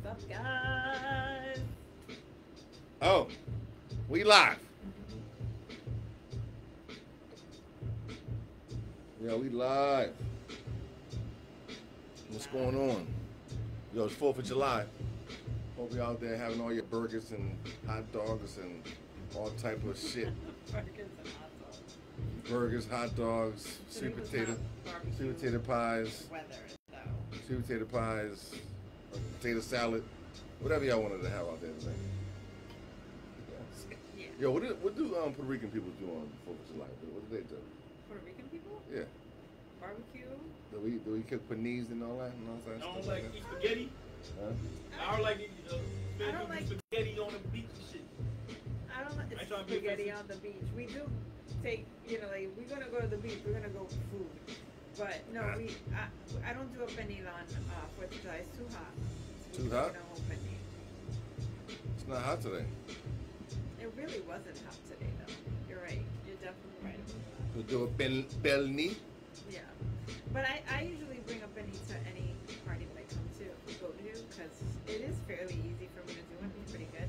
up, guys? Oh, we live. Yeah, we live. What's going on? Yo, it's 4th of July. Hope you out there having all your burgers and hot dogs and all type of shit. Burgers and hot dogs. Burgers, hot dogs, Today sweet was potato, not barbecue sweet potato pies, weather, though. sweet potato pies, potato salad, whatever y'all wanted to have out there today. Yeah. Yo, what do Puerto Rican people do on 4th of July? What do they do? Puerto Rican people? Yeah. Barbecue? Do we cook panise and all that? And all that I don't stuff like that? eat spaghetti. Huh? I don't like I don't like spaghetti on the beach and shit. I don't like I ain't trying to be spaghetti offensive. on the beach. We do take, like, we're gonna go to the beach. We're gonna go for food. But no, I don't do a penny on 4th of July. It's too hot. Too hot? No penny. It's not hot today. It really wasn't hot today, though. You're right. You're definitely right about that. We'll do a pelni. Yeah. But I usually bring a penny to any party that I go to, because it is fairly easy for me to do. It's pretty good.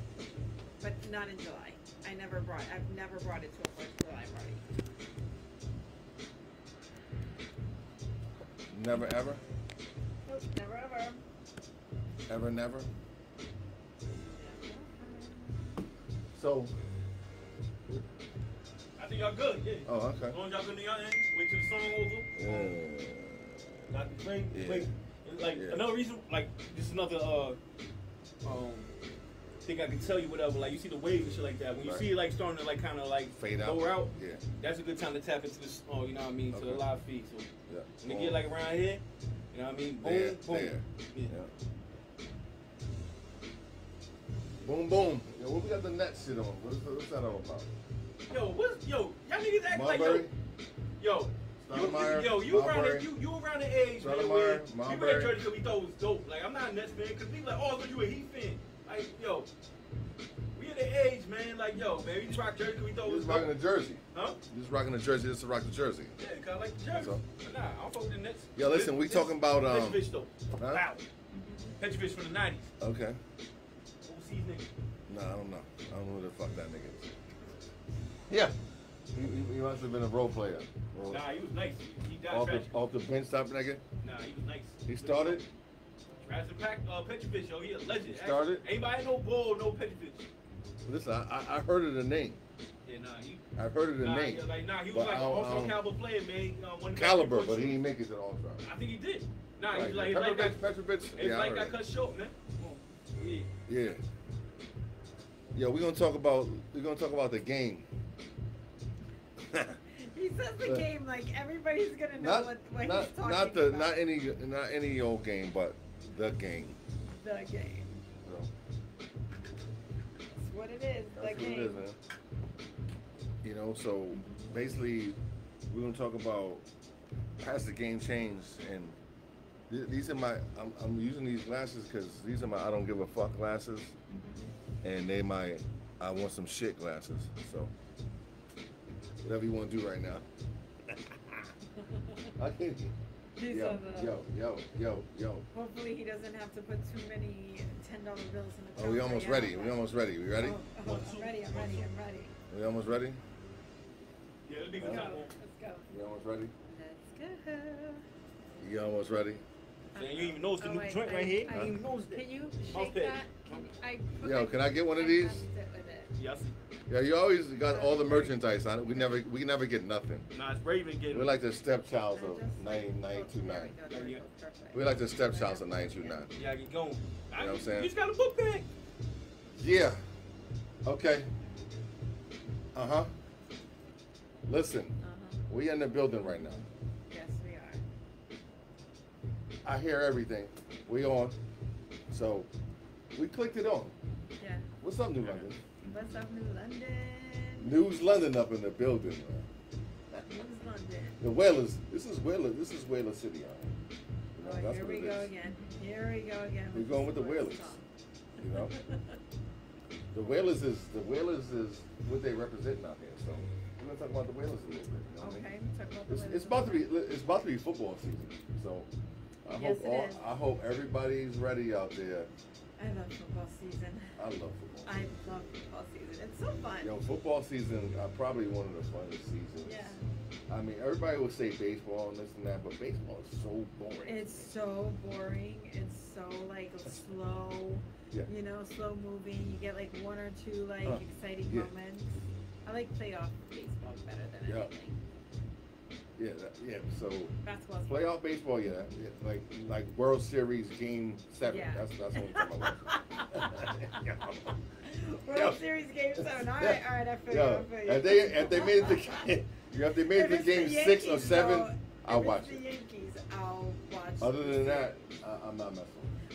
But not in July. I've never brought it to a 4th of July party. Never ever? Nope, never ever. Ever never? So, I think y'all good, yeah. oh, okay. As long as y'all good in y'all end, wait till the song over. Yeah. Not the drink, Yeah. wait. Like, Yeah. another reason, like, this is another, thing I can tell you, whatever. Like, you see the waves and shit like that. When you Right. see it, like, starting to, like, kind of, like, Fade out. go out, Yeah. that's a good time to tap into this, you know what I mean, to the Okay. live feed. So, Yeah. when you get, like, around here, you know what I mean, boom, There, boom. there. Yeah. Yeah. Boom, boom. Yo, what we got the net shit on? What's that all about? Yo, y'all niggas act like, Mulberry? yo, Stoudemire, you around Mulberry. you around the age, man, Stoudemire, where Mulberry. people at church because we thought it was dope. Like, I'm not a Nets fan, because people like, oh, so you a Heat fan. Like, yo, we at the age, man, like, yo, man, we just rock jersey because we thought it You was just rocking dope. the jersey. Huh? You just rocking the jersey just to rock the jersey. Yeah, because I like the jersey. So? But nah, I don't fuck with the Nets. Yeah, listen, we talking about, Petrovic, though. huh? Wow. Petrovic from the 90s. Okay. Overseas nigga. Nah, I don't know. I don't know who the fuck that nigga is. Yeah. He must have been a role player. Or Nah, he was nice. He died off tragic. the bench type nigga. Nah, he was nice. He started. Petrovic, yo, he a legend. Started? Anybody no ball, no Petrovic. Listen, I heard of the name. Yeah, nah, he. I've heard of the name. Yeah, he was But like I an don't- all-star caliber player, man. Won the Caliber, basketball but he shoes. didn't make it to the All-Star. I think he did. Nah, he Right. was like, his life got, Petrovic. his Yeah, I life heard got it. cut short, man. Yeah. Yeah. Yeah, we're gonna talk about the game. He says the game like everybody's gonna know what he's talking not about. not any old game, but the game. The game. So, That's what it is. The that's what game. it is, man. You know, so basically, we're gonna talk about has the game changed, and these are my. I'm using these glasses because these are my I don't give a fuck glasses, and they my I want some shit glasses. So whatever you want to do right now. I hear you. These are the. Yo. Hopefully he doesn't have to put too many $10 bills in the. Oh, we almost ready. We almost ready. We ready? Oh, I'm ready. We almost ready? Yeah, it'll be good Let's time. go. Let's go. We almost ready? Let's go. You almost ready? Man, you even notice the new wait, joint right here? I- You even notice it. Can you Mouse shake pad. that? Yo, can I get one of these? I sit with it. Yeah, I see. Yeah, you always got all the merchandise on it. We never get nothing. Nah, it's Raven getting. We're like the stepchilds I of just- 929. There we go. Perfect. We're like the stepchilds of 929. Yeah, get going. You know what I'm saying? You just got a book bag. Yeah. Okay. Uh-huh. Listen, we in the building right now. Yes, we are. I hear everything. We on. So, we clicked it on. Yeah. What's up, New London? What's up, New London? News London up in the building, man. News London. The Whalers. This is Whaler City, all right? You know, Oh, that's here what we it go is. again. Here we go again. We're going with the sports Whalers. talk. You know? The Whalers is what they represent out here. So we're gonna talk about the Whalers a little bit. You know what I mean? Okay, talk about the It's Whalers. about to be football season. So Yes, it is. I hope everybody's ready out there I love football season. I love football. I love football season. It's so fun. Yo, football season, probably one of the funnest seasons. Yeah. I mean, everybody will say baseball and this and that, but baseball is so boring. It's so boring. It's so like slow. Yeah. You know, slow moving. You get like one or two like exciting yeah. moments. I like playoff baseball better than Yeah. anything. Yeah. So Basketball's fun. playoff baseball, yeah, like World Series Game 7. Yeah. That's the only time I love. World Series Game 7. All right, I feel you. I feel you. If they made it to game, if they made it to game 6 or 7, I'll watch it. it. The Yankees, I'll watch. Other than that, I'm not messing.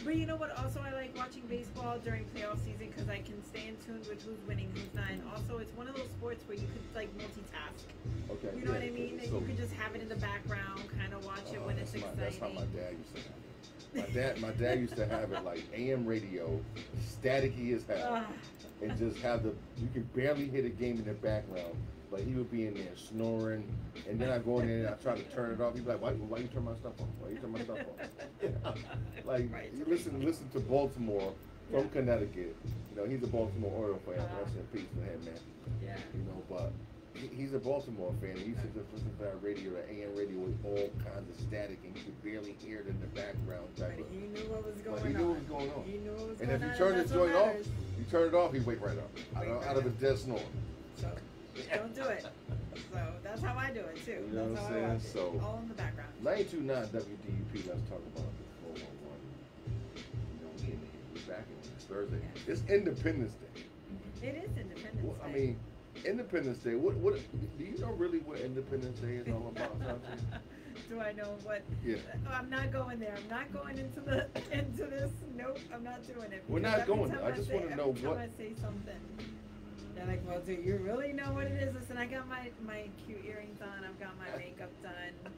But you know what? Also, I like watching baseball during playoff season because I can stay in tune with who's winning, who's not. And also, it's one of those sports where you could like multitask. Okay. You know what I mean? And So, you could just have it in the background, kind of watch it when it's exciting. That's how my dad used to have it. My dad used to have it like AM radio, staticky as hell, and just have you can barely hear the game in the background. But he would be in there snoring, and then I go in there and I try to turn it off. He'd be like, why you turn my stuff on? Why you turn my stuff on? Like, Right. you listen to Baltimore from Connecticut. You know, he's a Baltimore Oriole fan. Rest in peace for him, man. Yeah. You know, but he's a Baltimore fan. He used to just listen to that radio, the AM radio with all kinds of static, and you could barely hear it in the background. But he knew what was going on. He knew what was going on. He knew what was And going if on. you turn the joint off, matters. you turn it off, he wake right up out of his dead snore. So don't do it. So that's how I do it too. You know That's what how I'm I watch saying? it. So- All in the background. 929 WDUP, let's talk about the 411. You know, we're back in it's Thursday. Yes. It's Independence Day. It is Independence Well, Day. I mean, Independence Day, what do you know really what Independence Day is all about, Santi? Do I know what? Yeah. I'm not going there. I'm not going into this. Nope, I'm not doing it. We're Because not every going time there. I just wanna know every time what- I say something, they're like, "Well, do you really know what it is?" Listen, I got my cute earrings on. I've got my makeup done.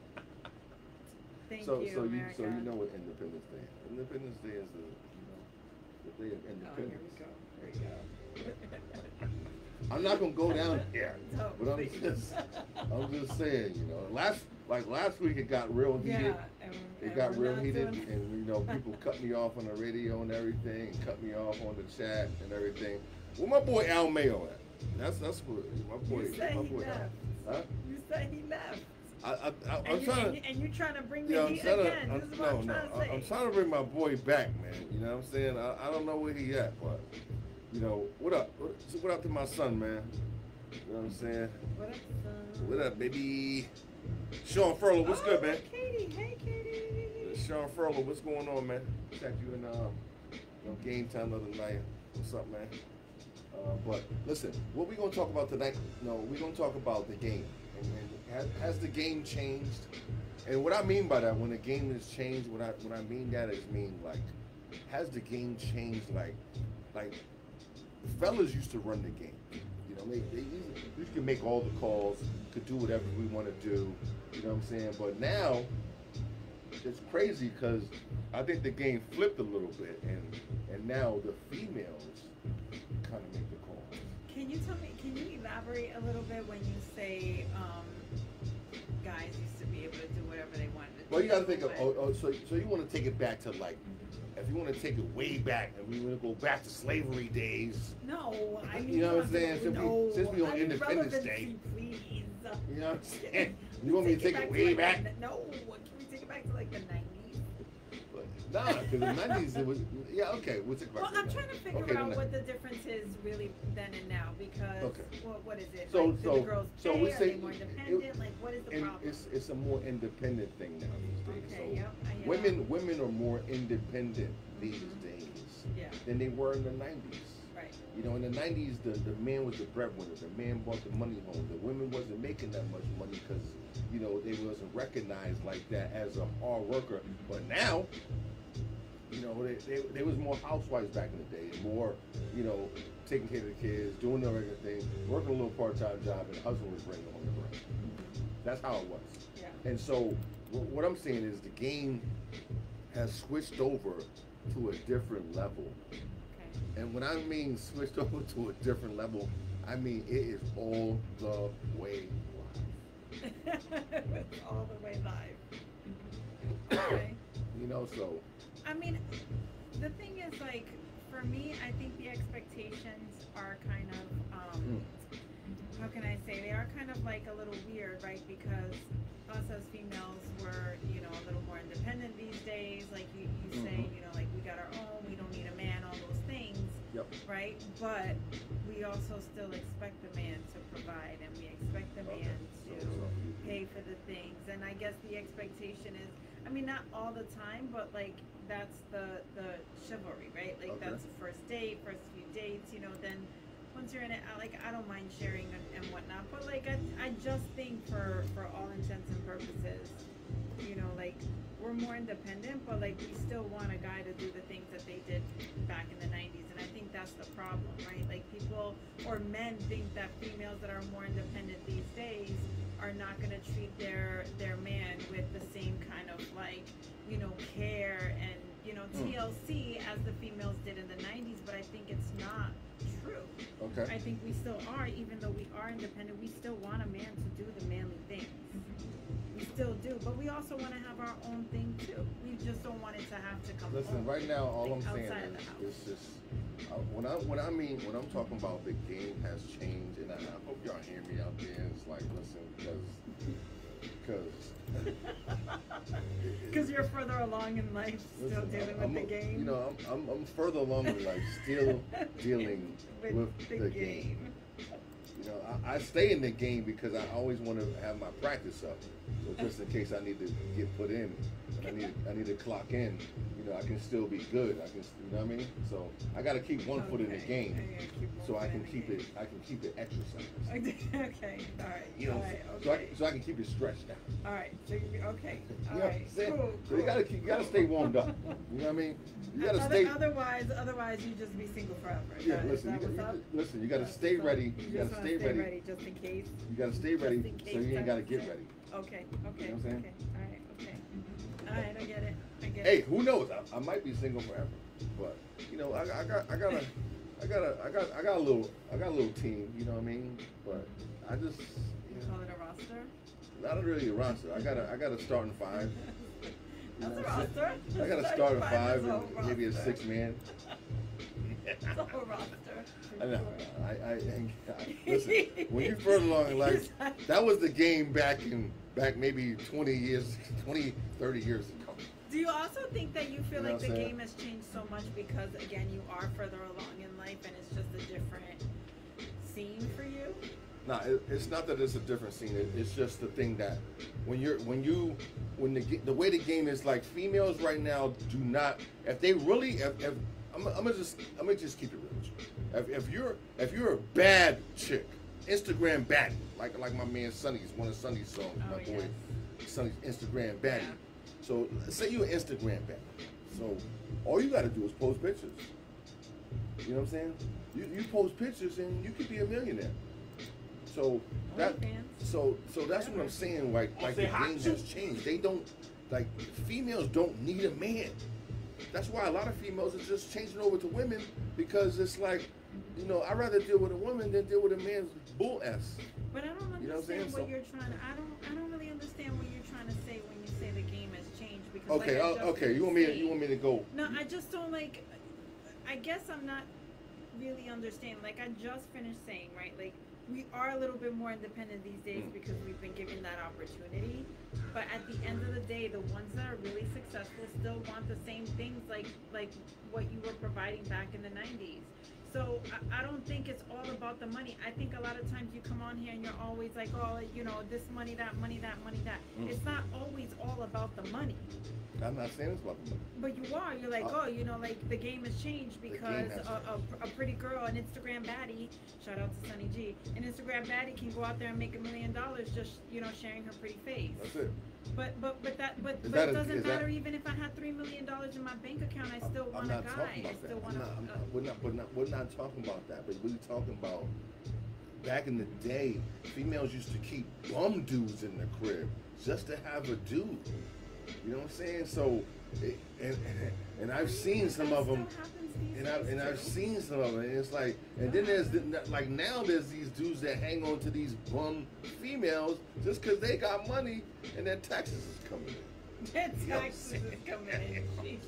Thank So you, America. you know what Independence Day is. Independence Day is the day of Oh, here independence. we go. Here we go. I'm not gonna go down there, Don't, but I'm please. just saying, you know, last week it got real heated. Yeah, It got we're real not heated, doing- and you know, people cut me off on the radio and everything, and cut me off on the chat and everything. Where my boy Al Mayo at? That's what my boy. You say my he boy left. Al. Huh? You say he left. I'm trying to. And you're trying to bring Yeah, the I'm heat trying again. to. This is what I'm trying to say. I'm trying to bring my boy back, man. You know what I'm saying? I don't know where he at, but you know, what up? What up to my son, man? You know what I'm saying? What up, son? What up, baby? Sean Furlow, what's good, man? Katie. Hey, Katie. Sean Furlow, what's going on, man? Checked you in game time the other night. What's up, man? But listen, what we gonna talk about tonight? No, we're gonna talk about the game. And has the game changed? And what I mean by that, when the game has changed, what I mean that is like, has the game changed? Like fellas used to run the game. You know, we can make all the calls, could do whatever we want to do. You know what I'm saying? But now it's crazy because I think the game flipped a little bit, and now the females kind of make the calls. Can you elaborate a little bit when you say guys used to be able to do whatever they wanted to do? Well, you got to think of so you want to take it back to like. If you want to take it way back, and we want to go back to slavery days. No, I mean, You know what I'm saying? No, Since we on I need Independence Day. relevancy, please. You know what I'm saying? You want me to take it way like back? No, can we take it back to like the 90s? Nah, because the 90s it was. Yeah, okay, we'll take it back. Well, to the I'm trying to 90s. figure Okay, out the what the difference is really then and now because what is it? So- like, do the girls so pay? we Are say they more independent? Like, what is the And problem? it's a more independent thing now these days. Okay, So yep, I hear women are more independent these days Yeah. than they were in the 90s. Right. You know, in the 90s, the man was the breadwinner. The man brought the money home. The women wasn't making that much money because, you know, they wasn't recognized like that as a hard worker. But now, you know, they was more housewives back in the day. More, you know, taking care of the kids, doing the regular thing, working a little part-time job, and husband was bringing home the bread. That's how it was. Yeah. And so, what I'm saying is the game has switched over to a different level. Okay. And when I mean switched over to a different level, I mean it is all the way live. It's all the way live. Okay. You know, so I mean, the thing is, like, for me, I think the expectations are kind of, how can I say, they are kind of like a little weird, right? Because us as females were, you know, a little more independent these days. Like you say, you know, like we got our own, we don't need a man, all those things, right? But we also still expect the man to provide, and we expect the man to pay for the things. And I guess the expectation is, I mean, not all the time, but like that's the chivalry, right? Like that's the first date, first few dates, you know, then once you're in it, I don't mind sharing and whatnot, but like I just think for all intents and purposes, you know, like we're more independent, but like we still want a guy to do the things that they did back in the 90s, and I think that's the problem, right? Like people or men think that females that are more independent these days are not going to treat their man with the same kind of like, you know, care and, you know, TLC as the females did in the 90s, but I think it's not true. Okay. I think we still are, even though we are independent, we still want a man to do the manly things. We still do, but we also want to have our own thing too. We just don't want it to have to come. Listen, right now, all I'm saying outside of the house. is just when I'm talking about the game has changed, and I hope y'all hear me out there. It's like, listen, because you're further along in life, still dealing with the game. You know, I'm further along in life, still dealing with the game. You know, I stay in the game because I always want to have my practice up. So just in case I need to get put in, and I need to clock in, you know, I can still be good. I can, you know what I mean? So I got to keep one foot in the game, so I can keep it. I can keep it exercised. Okay, all right. You know, so I can keep it stretched out. All right. So okay. All you know right. Cool. So Cool. You gotta stay warmed up. You know what I mean? You gotta stay. Otherwise, you just be single forever. Yeah, listen. You gotta stay ready. You gotta stay ready. Just in case. You gotta stay ready, so you ain't gotta get ready. Okay. You know what I'm saying? All right. Okay. All right. I get it. Hey, who knows? I might be single forever, but you know, I got a little team. You know what I mean? But I just call it a roster. Not really a roster. I got a starting five. That's a roster. I got a starting five and maybe a 6-man. It's a whole roster. I know. I listen. When you further along in life, that was the game back maybe 20 years, 20, 30 years ago. Do you also think that you feel You know like the what I'm game has changed so much because, again, you are further along in life and it's just a different scene for you? No, it's not that it's a different scene. It's just the thing that when the way the game is, like, females right now do not, if they really, I'm gonna just keep it real with you. If you're a bad chick, Instagram baddie, like my man Sonny's, one of Sonny's songs, my boy Sonny's Instagram baddie. Yeah. So say you're an Instagram baddie. So all you gotta do is post pictures. You know what I'm saying? You post pictures and you could be a millionaire. So that's what I'm saying. Like the game has changed. They don't, like, females don't need a man. That's why a lot of females are just changing over to women, because it's like, you know, I'd rather deal with a woman than deal with a man's bull ass. But I don't understand what you're trying to. I don't really understand what you're trying to say when you say the game has changed. Because okay. You want me to go? No, I just don't like. I guess I'm not really understanding. Like I just finished saying, right? Like we are a little bit more independent these days because we've been given that opportunity. But at the end of the day, the ones that are really successful still want the same things like what you were providing back in the 90s. So I don't think it's all about the money. I think a lot of times you come on here and you're always like, oh, you know, this money, that money, that money, that. It's not always all about the money. I'm not saying it's about the money. But you are. You're like, oh, you know, like the game has changed because a pretty girl, an Instagram baddie, shout out to Sunny G, an Instagram baddie can go out there and make $1 million just, you know, sharing her pretty face. That's it. But it doesn't matter. Even if I had $3 million in my bank account, I still want a guy. I still want We're not talking about that. But we're talking about back in the day, females used to keep bum dudes in the crib just to have a dude. You know what I'm saying? So, and I've seen some of them. And I've seen some of them, and it's like, and then there's like now there's these dudes that hang on to these bum females just because they got money and their taxes is coming in. Their taxes is coming in.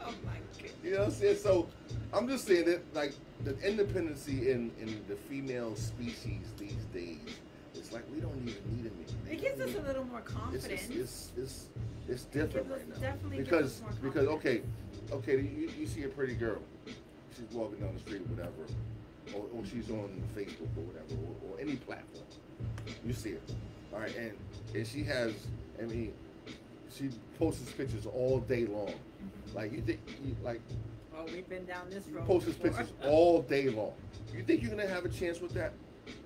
Oh my goodness. You know what I'm saying? So I'm just saying that, like, the independency in the female species these days, it's like we don't even need a man. It gives us a little more confidence. It's different right now. Definitely Because gives us more confidence. okay, you see a pretty girl, she's walking down the street or whatever, or she's on Facebook or whatever, or any platform. You see her, all right, and she has, I mean, she posts pictures all day long. Like you think, like. Oh, we've been down this road. Posts pictures all day long. You think you're gonna have a chance with that?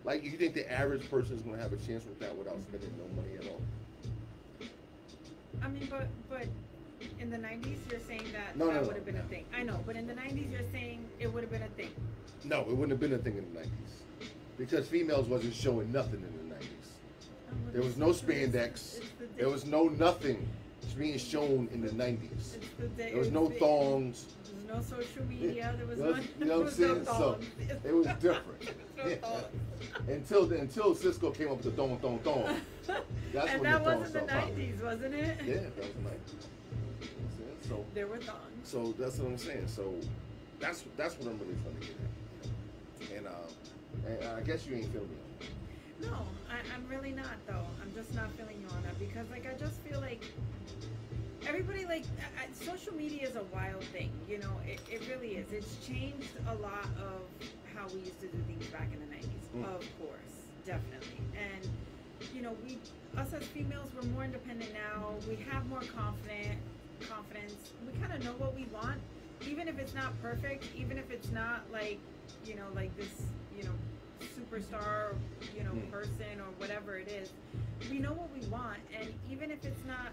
Like you think the average person is gonna have a chance with that without spending no money at all? I mean, but in the 90s, you're saying that No, would have been a thing. I know, but in the 90s, you're saying it would have been a thing. No, it wouldn't have been a thing in the 90s because females wasn't showing nothing in the 90s. There was no spandex. There was no nothing being shown in the 90s. There was no thongs. No social media. There was no. You know what I'm saying? So it was different. Until Cisco came up with the thong. That's and when that the was in the 90s, wasn't it? Yeah, that was the 90s. So there were thongs. So that's what I'm saying. So that's what I'm really trying to get at. And I guess you ain't feeling me on that. No, I'm really not though. I'm just not feeling you on that because like I just feel like. Everybody, like, social media is a wild thing, you know, it really is. It's changed a lot of how we used to do things back in the 90s, of course, definitely. And, you know, us as females, we're more independent now. We have more confidence. We kind of know what we want, even if it's not perfect, even if it's not, like, you know, like this, you know, superstar, you know, person or whatever it is. We know what we want, and even if it's not...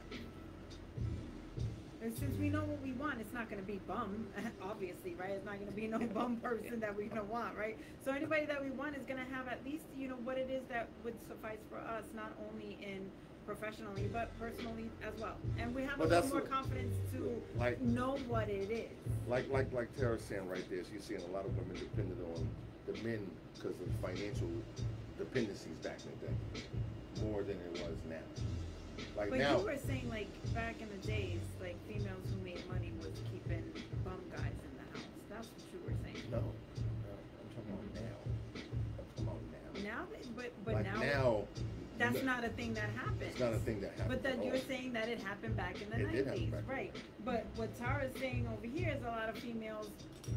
And since we know what we want, it's not going to be bum, obviously, right? It's not going to be no bum person that we don't want, right? So anybody that we want is going to have at least, you know, what it is that would suffice for us, not only in professionally, but personally as well. And we have a little more confidence to know what it is. Like Tara's saying right there, she's seeing a lot of women dependent on the men because of financial dependencies back in the day, more than it was now. Like but now, you were saying like back in the days, like females who made money was keeping bum guys in the house. That's what you were saying. No, I'm talking about now. I'm talking about now. But like now that's not a thing that happens. It's not a thing that happens. But that you're saying that it happened back in the 90s, right? But what Tara's saying over here is a lot of females,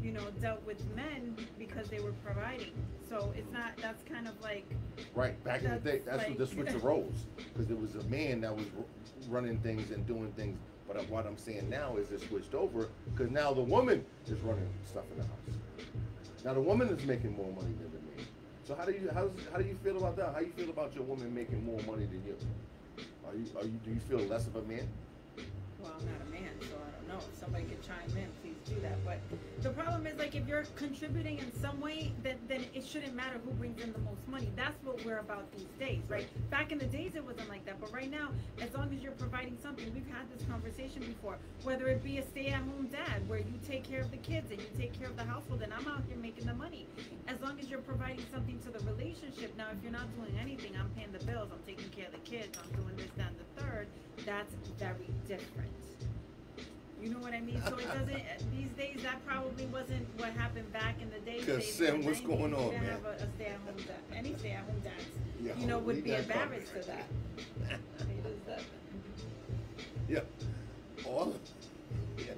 you know, dealt with men because they were providing. So it's not. That's kind of like. Right, back in the day, that's what the switch of roles, because it was a man that was running things and doing things. But what I'm saying now is it switched over, because now the woman is running stuff in the house. Now the woman is making more money than the man. So how do you feel about that? How do you feel about your woman making more money than you? Do you feel less of a man? Well, I'm not a man, so I don't know. If somebody could chime in, please do that. But the problem is, like, if you're contributing in some way, then it shouldn't matter who brings in the most money. That's what we're about these days, right? Back in the days, it wasn't like that. But right now, as long as you're providing something, we've had this conversation before, whether it be a stay-at-home dad, where you take care of the kids and you take care of the household, and I'm out here making the money. As long as you're providing something to the relationship. Now, if you're not doing anything, I'm paying the bills, I'm taking care of the kids, I'm doing this, that, and the third, that's very different. You know what I mean? So it doesn't, these days, that probably wasn't what happened back in the day. Because Sam, what's going on, man? Have a stay-at-home dad. Any stay-at-home dads, Yeah, you know, would be embarrassed right. to that. Yeah. All. Yeah.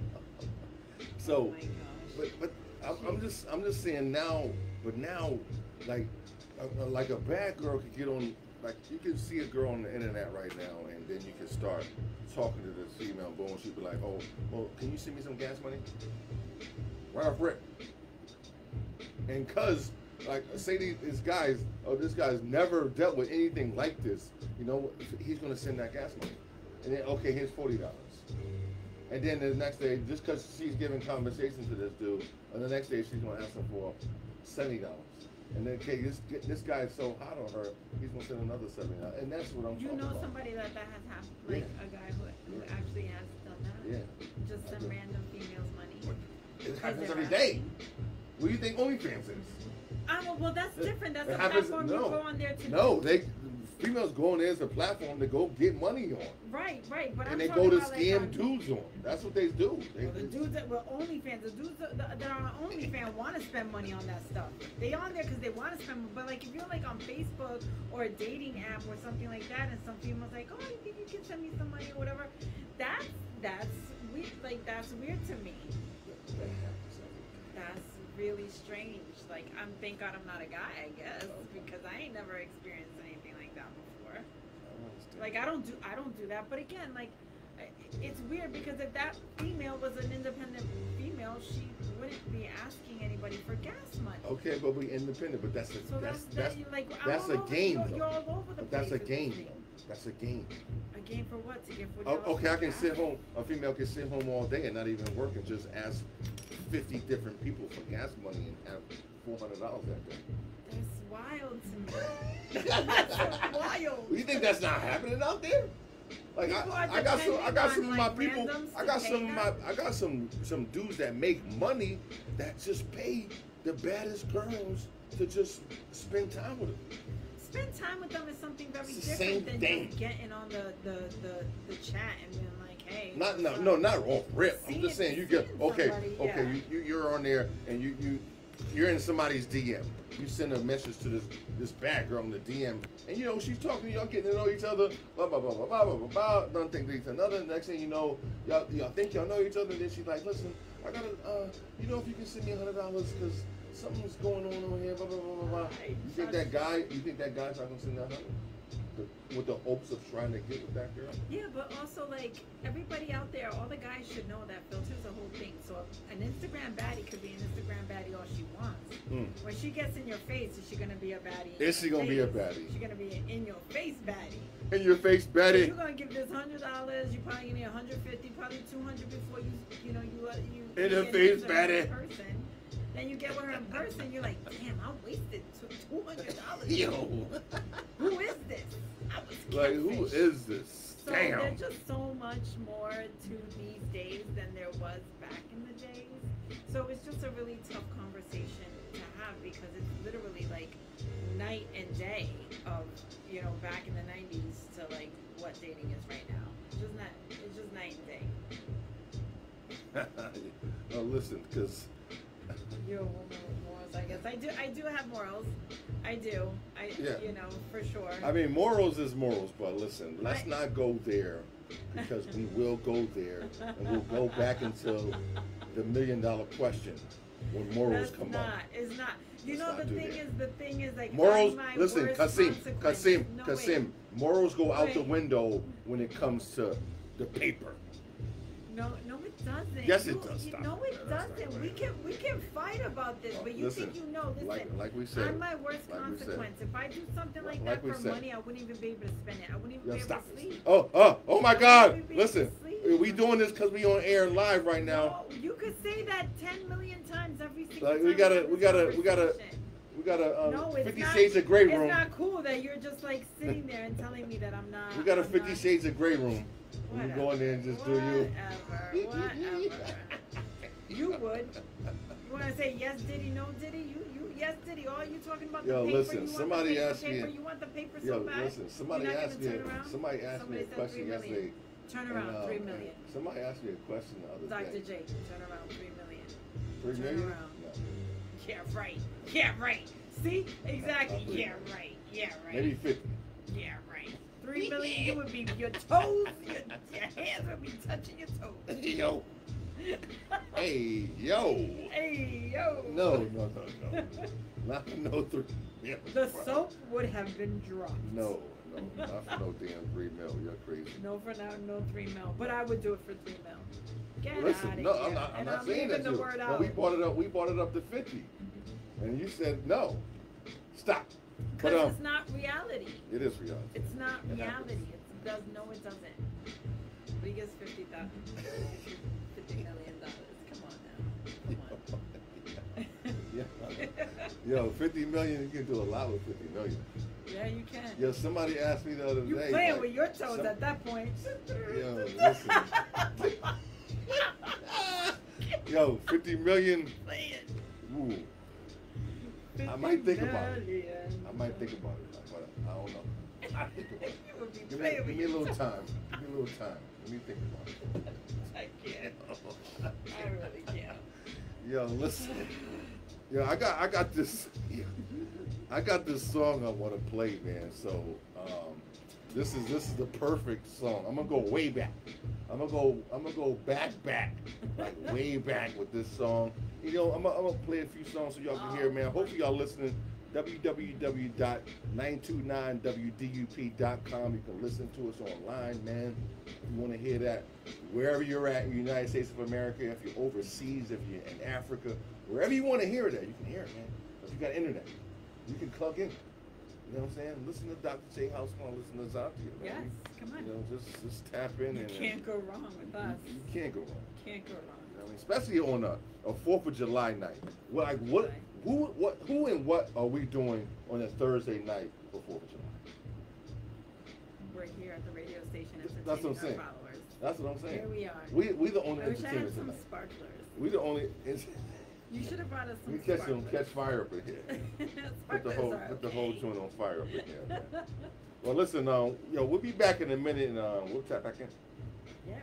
So, Oh my gosh. but I'm just saying now. But now, like a bad girl could get on. Like you can see a girl on the internet right now, and then you can start talking to this female, boom, she'd be like, "Oh, well, can you send me some gas money?" Right off rip. And cause, like, say this guy's never dealt with anything like this, you know, he's gonna send that gas money, and then okay, here's $40, and then the next day, just cause she's giving conversation to this dude, and the next day she's gonna ask him for $70. And then, okay, this guy is so hot on her, he's gonna send another $70, and that's what I'm talking about. You know somebody that has happened, like a guy who actually has done that? Yeah. Just some random female's money. It happens every day. What do you think OnlyFans is? Well, that's different. That's It a happens. platform you go on there to. No, females go on there as a platform to go get money on. Right. But And I'm they talking go to about, scam like, dudes on. That's what they do. well, the dudes that were OnlyFans, the dudes that are on OnlyFans want to spend money on that stuff. They on there because they want to spend. But like, if you're like on Facebook or a dating app or something like that, and some female's like, oh, you think you can send me some money or whatever, that's weird. Like, that's weird to me. That's really strange. Like, thank God I'm not a guy, I guess, because I ain't never experienced anything like that before. Like, I don't do that. But again, like, it's weird because if that female was an independent female, she wouldn't be asking anybody for gas money. Okay, but we independent. But that's So that's a game. You're all over the But place. that's a with game. this thing. That's a game. A game for what? To get Okay, I can sit home. A female can sit home all day and not even work and just ask 50 different people for gas money and have $400 that day. That's wild to me. That's wild. You think that's not happening out there? Like I got some of my people. I got some dudes that make money that just pay the baddest girls to just spend time with them. Spend time with them is something very It's the same different than thing. just getting on the chat and being like, hey. Not off rip. I'm just saying you get you're on there and you're in somebody's DM. You send a message to this bad girl in the DM, and you know she's talking to y'all, getting to know each other, blah blah blah blah blah blah blah. Don't think to each another. Next thing you know, y'all think y'all know each other. And then she's like, listen, I gotta, if you can send me $100 because something's going on over here. Blah blah blah blah blah. You think that guy's not gonna send that $100? With the hopes of trying to get with that girl? Yeah, but also, like, everybody out there, all the guys should know that filter's a whole thing. So an Instagram baddie could be an Instagram baddie all she wants. When she gets in your face, is she gonna be a baddie? Is she gonna be a baddie? She's gonna be an in your face baddie. In your face baddie. So you're gonna give this $100. You're probably gonna need 150, probably 200 before you in her face baddie. Person. Then you get with her in person, you're like, damn, I wasted $200. Yo. Who is this? I was like, who is this? So Damn. there's just so much more to these days than there was back in the days. So it's just a really tough conversation to have because it's literally like night and day of, back in the 90s to like what dating is right now. It's just night and day. No, listen, because You're a woman with morals, I guess. I do have morals. I do. For sure. I mean, morals is morals, but listen, let's not go there because we will go there and we'll go back until the $1 million question when morals come up. It's not. The thing is like morals. my Listen, worst Kasim. Morals go out the window when it comes to the paper. No, it doesn't. Yes, it does. Stop. No, it doesn't. We can fight about this, but you think you know. Listen, like we said, I'm my worst consequence. If I do something like that for money, I wouldn't even be able to spend it. I wouldn't even be able to sleep. Oh my God! Listen, we doing this because we on air live right now. No, you could say that 10 million times every single time. We gotta. No, 50 not, Shades of Grey room. It's not cool that you're just like sitting there and telling me that I'm not. We got a 50 Shades of Grey room. You go in there and just do you. Whatever. You would. You want to say yes, Diddy, no Diddy? You yes, Diddy. All you talking about the paper. Listen, somebody asked me. You want the paper so bad. Listen, somebody asked me a question yesterday. Turn around, 3 million. Somebody asked me a question the other day. Dr. J, turn around, 3 million. 3 million? Turn around. No. Yeah, right. See? Exactly. Yeah, right. Maybe 50. Yeah, right. 3 million, you would be, your toes, your hands would be touching your toes. Yo. Hey, yo. No. Not no 3 million. The soap would have been dropped. No, not for no damn 3 mil. You're crazy. No, for now, no 3 mil. But I would do it for 3 mil. Get Listen, out of no, here. I'm not saying that. But we bought it up to 50. And you said no. Stop. Because it's not reality. It is reality. It's not reality. It doesn't. But he gets $50 million. Come on now. Yo, 50 million, you can do a lot with 50 million. Yeah, you can. Yo, somebody asked me the other day. You playing with your toes at that point. Yo, listen. Yo, 50 million. Ooh. I might think about it. But I don't know. You would be Give playing me with a little yourself. time. Give me a little time. Let me think about it. I can't. I really can't. Yo, listen. Yo, I got this. I got this song I want to play, man. So, this is the perfect song. I'm gonna go way back. I'm gonna go back, like way back with this song. You know, I'm gonna play a few songs so y'all can hear, man. Hopefully y'all listening. www.929wdup.com. You can listen to us online, man. If you want to hear that, wherever you're at in the United States of America, if you're overseas, if you're in Africa, wherever you want to hear it at, you can hear it, man. If you got internet, you can plug in. You know what I'm saying? Listen to Dr. J House, listen to Zantia, man. Yes, come on. You know, just tap in. You can't go wrong with us. You can't go wrong. Can't go wrong. You know what I mean? Especially on a 4th of July night. Well, like who and what are we doing on a Thursday night for 4th of July? We're here at the radio station That's what I'm entertaining saying. our followers. That's what I'm saying. Here we are. We the only I wish I had entertainers some tonight. sparklers. We the only. You should have brought us some We sparklers. catch fire up in here. Put the Sparklers are whole okay. joint on fire up in here. Man. Well, listen, we'll be back in a minute, and we'll tap back in. Yeah.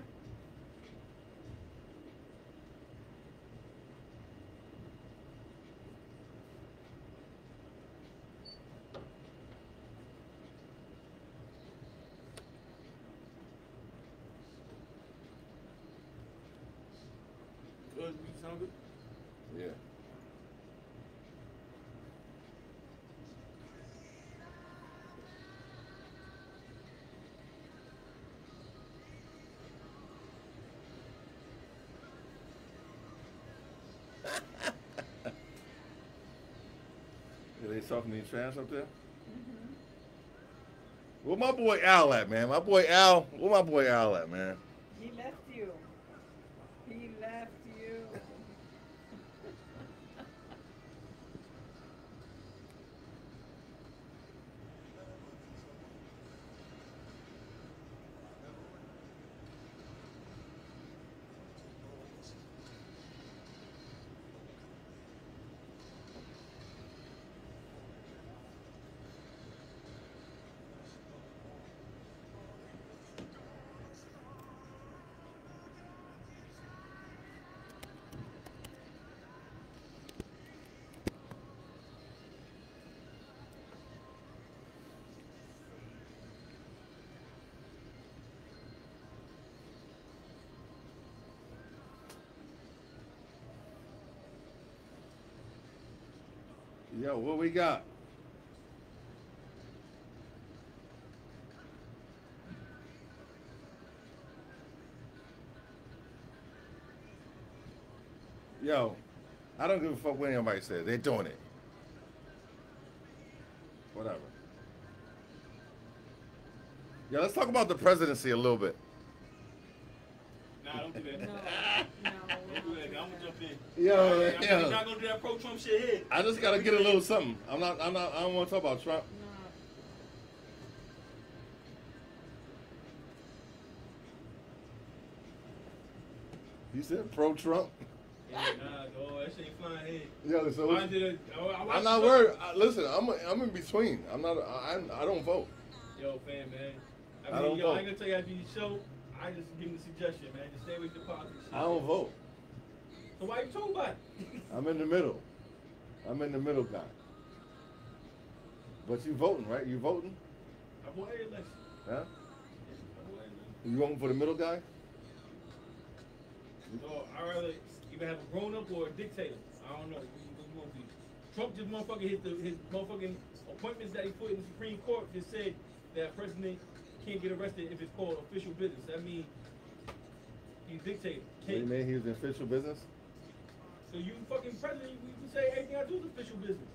Good, you sound good? Yeah. They talking to you trash up there? Where my boy Al at, man? My boy Al. Where my boy Al at, man? He left you. He left you. Yo, what we got? Yo, I don't give a fuck what anybody says. They're doing it. Whatever. Yeah, let's talk about the presidency a little bit. Nah, don't do that. No. Don't do that. I'm gonna jump in. Yo, I'm not gonna do that pro-Trump shit here. I just gotta get a little something. I don't want to talk about Trump. No. You said pro-Trump? Yeah, nah, no, that shit ain't flying here. Yo, so Mine did I I'm not worried. Listen, I'm in between. I don't vote. Yo, fam, man. I I don't mean, yo, vote. I ain't gonna tell you after you show. I just give you a suggestion, man. Just stay away from the politics. shit. I don't vote. So why you talking about it? I'm in the middle. I'm in the middle guy. But you voting, right? You voting? I vote every election. Huh? I vote every election. You voting for the middle guy? So I rather either have a grown up or a dictator. I don't know. What you want to be? Trump just motherfucking his motherfucking appointments that he put in the Supreme Court just said that a president can't get arrested if it's called official business. That means he's dictator. What do you mean he was in official business? So you fucking president, you say everything I do is official business.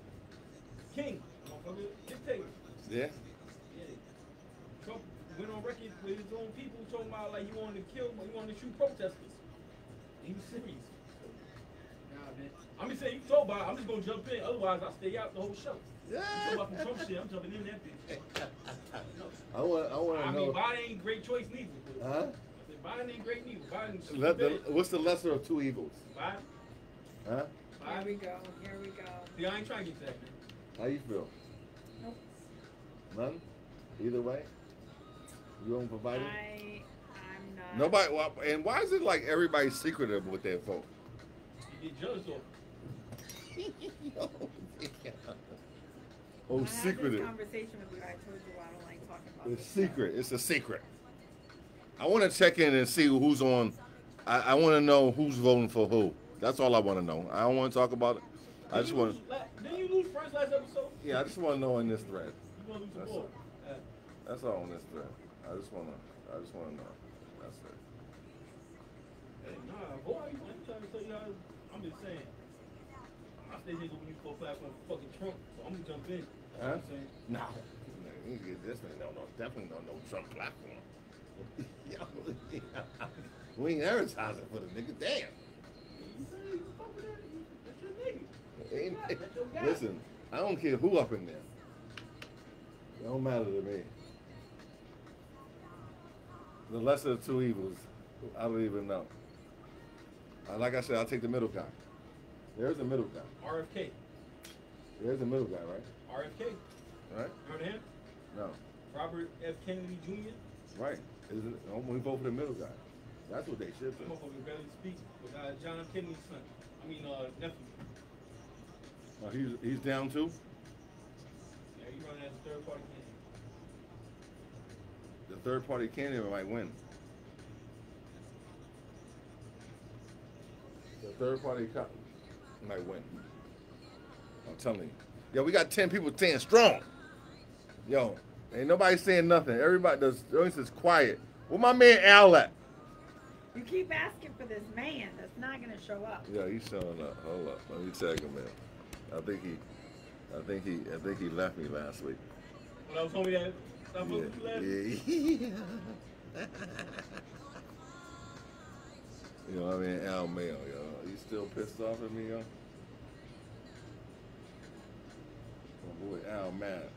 King, motherfucker, dictator. Yeah. Yeah. Trump went on record with his own people talking about like he wanted to kill, he wanted to shoot protesters. He was serious. Nah, man. I'm just saying, you talk about it, I'm just gonna jump in, otherwise I'll stay out the whole show. You talk about some Trump shit, I'm jumping in that bitch. I want to I know. mean, Biden ain't great choice neither. Huh? I said, Biden ain't great neither. Biden, What's the lesser of two evils? Biden, Huh? Here we go. Here we go. see, I ain't trying to get to that, man. How you feel? Nope. None? Either way, you don't provide it. I'm not. Nobody. And why is it like everybody's secretive with their vote? You get judged off. Oh, I had secretive. this conversation with you. I told you I don't like talking about It's this secret. It's a secret. I want to check in and see who's on. I want to know who's voting for who. That's all I want to know. I don't want to talk about it. I just want. Didn't you lose friends last episode? Yeah, I just want to know in this thread. You want to lose the That's ball. That's all in this thread. I just want to know. That's it. Hey, nah, boy, I'm trying to tell you how. I'm just saying. My stage ain't gonna be for a platform for fucking Trump, so I'm gonna jump in. You know what I'm saying? No. This man definitely don't know Trump platform. We ain't advertising for the nigga. Damn. You say you fuck with that, that's your nigga. Ain't- That's your guy. Listen, I don't care who up in there. It don't matter to me. The lesser of two evils, I don't even know. Like I said, I'll take the middle guy. There's a middle guy. RFK. There's a middle guy, right? RFK. Right? Heard of him? No. Robert F. Kennedy Jr. Right. Isn't it? We vote for the middle guy. That's what they should That do. motherfucker barely speak with John F. Kennedy's son. Nephew. He's down too? Yeah, he running as a third party candidate. The third party candidate might win. The third party might win. I'm telling you. Yo, we got 10 people staying strong. Yo, ain't nobody saying nothing. Everybody does. Everyone's quiet. Where my man Al at? You keep asking for this man that's not gonna show up. Yeah, he's showing up. Hold up. Let me tag him in. I think he left me last week. When I was told me that, stop looking too last. Yeah. You know what I mean? Al Mayo, yo. He's still pissed off at me, yo. My boy Al mad.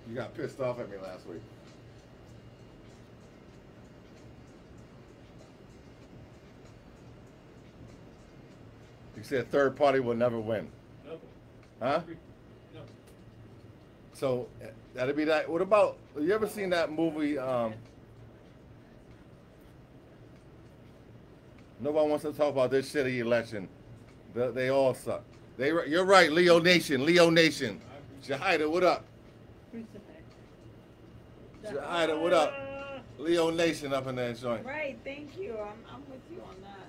You got pissed off at me last week. You said third party will never win. No. Huh? No. So that'd be that. What about, you ever seen that movie? Nobody wants to talk about this shitty election. They all suck. You're right, Leo Nation. Leo Nation. Shahida, what up? Shahida, what up? Leo Nation up in that joint. Right, thank you. I'm with you on that.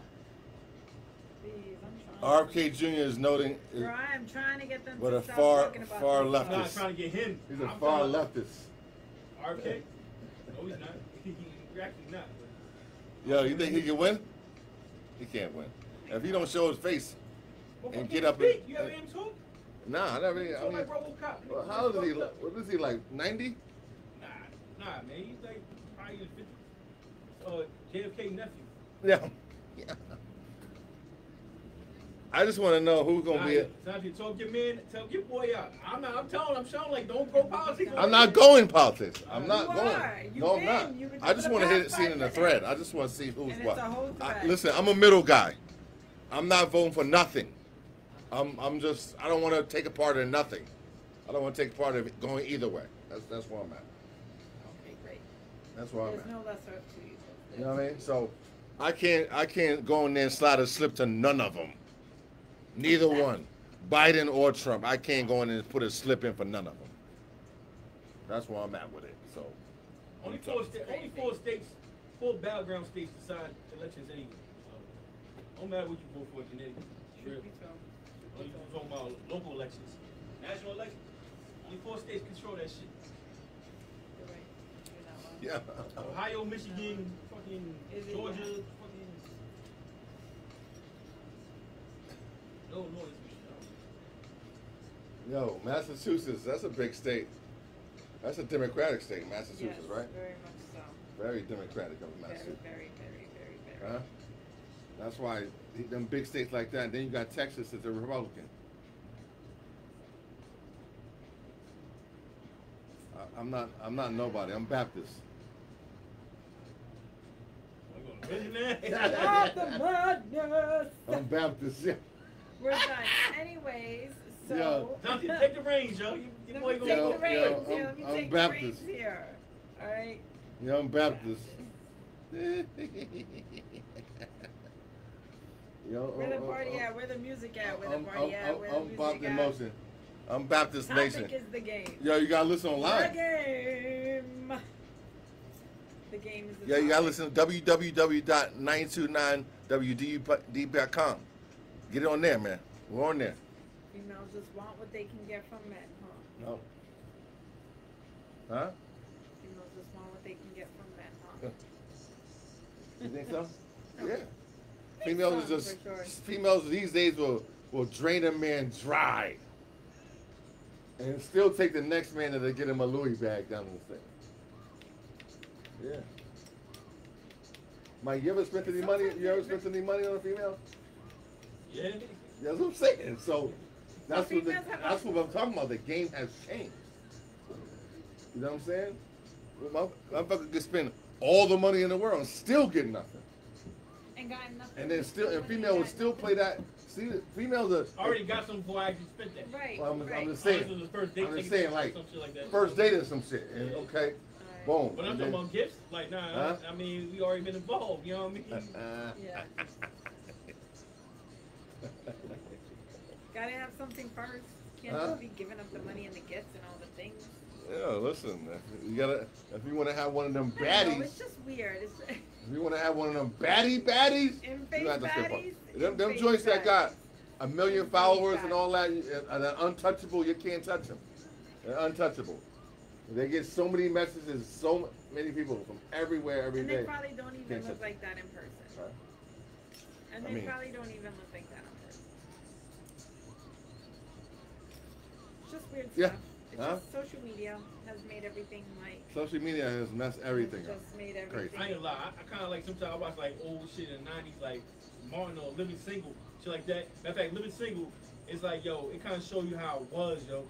Please, I'm trying. RFK Jr. is noting. I'm trying to get them But to a stop far talking about far this. left. I'm not trying to get him. He's a I'm far trying to- leftist. RFK? No, he's not. He's actually not. Yo, you think he can win? He can't win. If he don't show his face and get up speak. and. You ever hear him talk? Nah, I never. He I talk mean, like RoboCop. well, how old is he? What is he like? 90? Nah, man. He's like probably his 50. JFK nephew. Yeah. I just want to know who's gonna be it. Now, if you talk your man, tell your boy out. I'm showing like don't go politics. I'm not going politics. I'm not You going. are. You've No, I'm been. not. You've been I just for want to the hit it, past see it 5 in the minutes. thread. I just want to see who's And what. it's a whole thread. Listen, I'm a middle guy. I'm not voting for nothing. I'm just. I don't want to take a part in nothing. I don't want to take part of it going either way. That's where I'm at. Okay, great. That's where I'm There's at. no lesser of two evils. You know what I mean? So I can't go in there and slide a slip to none of them. Neither one. Biden or Trump. I can't go in and put a slip in for none of them. That's where I'm at with it. So Only four states, 4 battleground states decide elections anyway. So don't matter what you vote for, genetically. Truth be told. Only you talking about local elections, national elections. Only 4 states control that shit. You're right. You're not wrong. yeah. Ohio, Michigan, fucking Is it, Georgia, yeah? fucking Illinois. Yo, Massachusetts. That's a big state. That's a Democratic state, Massachusetts, Yes, right? very much so. Very Democratic of Very, Massachusetts. very, very, very, very. Huh? That's why them big states like that. Then you got Texas that's a Republican. I'm not nobody. I'm Baptist. Stop the madness. I'm Baptist. Yeah. We're done. Anyways, so. Yeah. Dante, take the reins, yo. Your boy Let me gonna take go. the reins yo, here. Let me I'm take Baptist. the reins here. All right. Yeah, I'm Baptist. Yo, Where the party at? Where the music at? Where the I'm party at? Where the Baptist music at? Motion. I'm Baptist Nation. Topic is the game. Yo, you gotta listen The online. game. The game is the Yeah, you gotta topic. listen to www.929wd.com. Get it on there, man. We're on there. Females just want what they can get from men, huh? No. Huh? Females just want what they can get from men, huh? You think so? No. Yeah. Females so, are just for sure. females these days will drain a man dry. And still take the next man to get him a Louis bag down the thing. Yeah. Mike, you ever spent any money? You ever spent any money on a female? Yeah. That's what I'm saying. So that's Some what females have that's what I'm talking about. The game has changed. You know what I'm saying? Well, motherfucker can spend all the money in the world and still get nothing. And got nothing. And then still, and When female they would got still play that. See, females are. I already got some before I actually spent that. Right. Well, I'm right. just Oh, saying. this was the first date, I'm just take saying, like, some shit like that. first date or some shit. And Yeah. okay, Alright. boom. But I'm and talking then- about gifts. Like, nah, Huh? I mean, we already been involved. You know what I mean? Yeah. Gotta have something first. Can't Huh? just be giving up the money and the gifts and all the things. Yeah, listen. You gotta. If you want to have one of them I don't know, baddies, it's just weird. It's if you want to have one of them baddies, in-face you have to step up. baddies. Them in-face joints that got baddies. 1 million In-face followers and baddies. all that, and they're untouchable. You can't touch them. They're untouchable. They get so many messages, so many people from everywhere every And day. they probably don't even Can't look touch like that in person. Right. And I they mean- probably don't even look like that in person. It's just weird Yeah. stuff. It's Huh? just social media has made everything like. Social media has messed everything has up. just made Crazy. everything. I ain't gonna lie. I kind of like sometimes I watch like old shit in the 90s, like Martin or Living Single, shit like that. Matter of fact, Living Single is like, yo, it kind of show you how it was, yo.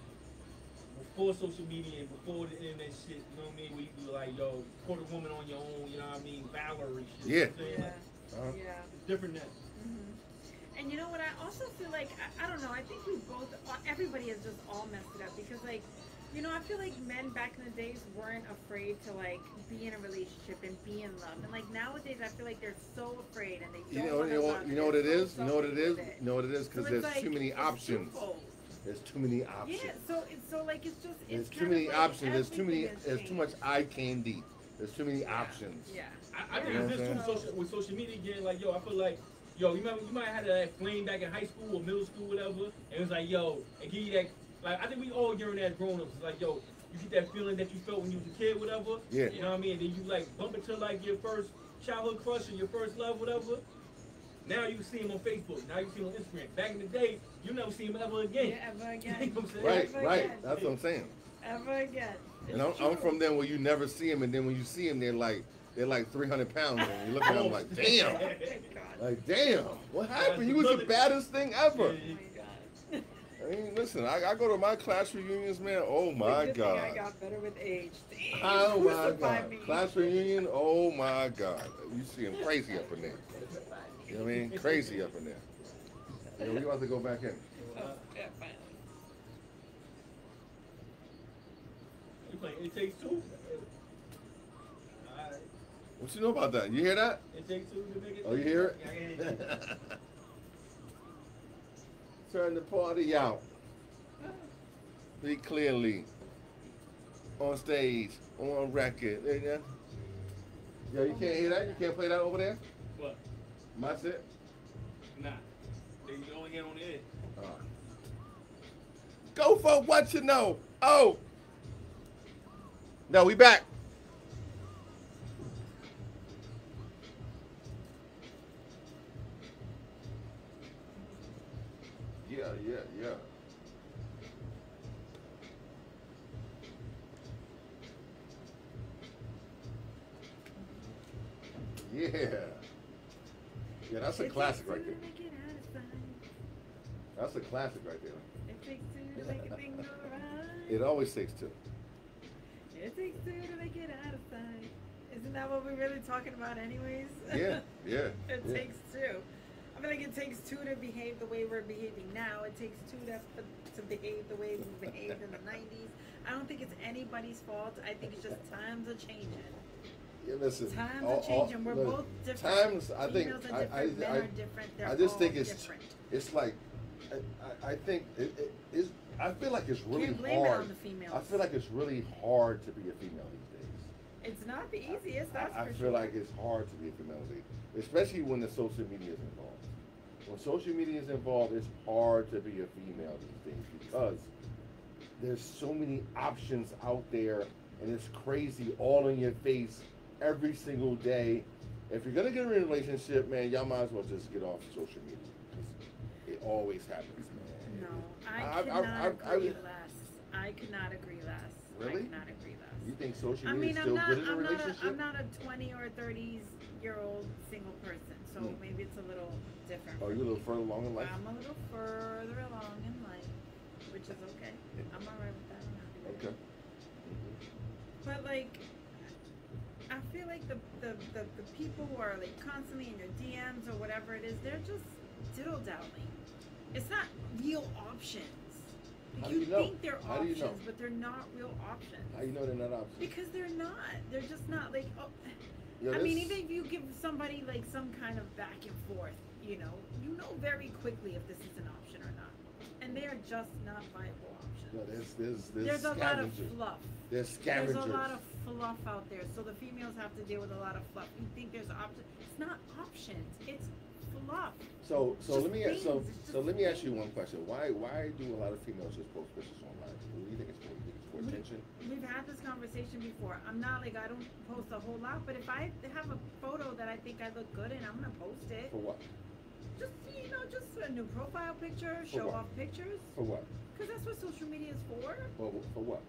Before social media and before the internet shit, you know what I mean? Where you be like, yo, support a woman on your own, you know what I mean? Valor and shit. Yeah. You know what I'm saying? Yeah. Like, Uh-huh. Yeah. it's different now. And you know what? I also feel like I don't know. I think we both, everybody has just all messed it up because, like, you know, I feel like men back in the days weren't afraid to like be in a relationship and be in love, and like nowadays, I feel like they're so afraid and they You don't know, want you know, to what, love. you know what it They're is? so You know what it selfish is? with it. You know what it is? So Because it's there's like, too many it's options. twofold. There's too many options. Yeah. So it's so like it's just There's it's too kind many of like options. There's too many. everything has There's too much changed. eye candy. There's too many options. Yeah. I think You know it's what this I'm too saying? with social media again. Like, yo, I feel like, yo, you might have had that flame back in high school or middle school, whatever. And it was like, yo, it give you that. Like, I think we all yearn as grown-ups. It's like, yo, you get that feeling that you felt when you was a kid, whatever. Yeah. You know what I mean? And then you like bump into like your first childhood crush or your first love, whatever. Now you see him on Facebook. Now you see him on Instagram. Back in the day, you never see him ever again. Yeah, ever You again. know what I'm saying? Right, Ever right. again. That's what I'm saying. Ever again. And I'm from them where you never see them, and then when you see them, they're like 300 pounds, and you look at them like, damn, Oh my God. like damn, what happened? You was the baddest thing ever. Oh my God. I mean, listen, I go to my class reunions, man. Oh my Good thing I God. got better with age. Damn, Oh my crucify God. me. Class reunion, oh my God. You see them crazy up in there. You know what I mean? Crazy up in there. You know, we about to go back in. Oh, yeah, finally. You playing It Takes Two? Alright. What you know about that? You hear that? It Takes Two to make it. Oh, you hear Yeah, I hear it? it. Turn the party out. Be clearly on stage, on record. There you go. Yo, you can't hear that? You can't play that over there? What? My shit? Nah. They only get on the edge. Go for what you know. Oh. No, we back. Yeah, yeah, yeah. Yeah. Yeah, that's a It classic takes right two there. to make it out of sight. That's a classic right there. It takes two to make a thing go right. It always takes two. It takes two to make it out of sight. Isn't that what we're really talking about, anyways? Yeah, yeah. It yeah. takes two. I feel like it takes two to behave the way we're behaving now. It takes two to behave the way we behaved in the 90s. I don't think it's anybody's fault. I think it's just times are changing. Yeah, listen. Times are changing. We're both different. Times, I think, Females are different. Men are different. They're I just all think it's different. it's like, I think it is. I feel like it's really Can't blame it hard. on the females. I feel like it's really hard to be a female these days. It's not the easiest. That's I for feel sure. like it's hard to be a female these days, especially when the social media is involved. When social media is involved, it's hard to be a female these days because there's so many options out there, and it's crazy all in your face every single day. If you're gonna get in a relationship, man, y'all might as well just get off social media. 'Cause it always happens, man. No, I cannot agree less. I cannot agree less. Really? I cannot agree less. You think social I media mean, is still good in a relationship? I'm not a 20 or 30-year-old single person, so maybe it's a little different. Oh, you're a little further along in life? I'm a little further along in life, which is okay. I'm alright with that. I'm happy with Okay. it. But like, I feel like the people who are like constantly in your DMs or whatever it is, they're just diddle-daddling. It's not real options. How Like, do you you know? think they're How do you options, know? but they're not real options. How you know they're not options? Because they're not. They're just not like. Oh, Yo, I mean, this- even if you give somebody like some kind of back and forth, you know very quickly if this is an option or not, and they are just not viable options. No, there's There's a lot of scavengers. fluff. There's scavengers. There's a lot of fluff out there, so the females have to deal with a lot of fluff. You think there's options? It's not options. It's fluff. So Just let me things, so it's so just let me ask you things. one question. Why do a lot of females just post pictures online? What do you think it's for? You think it's for attention? We've had this conversation before. I'm not like, I don't post a whole lot, but if I have a photo that I think I look good in, I'm gonna post it. For what? Just just a new profile picture, For show what? off pictures. For what? Because that's what social media is for. For what?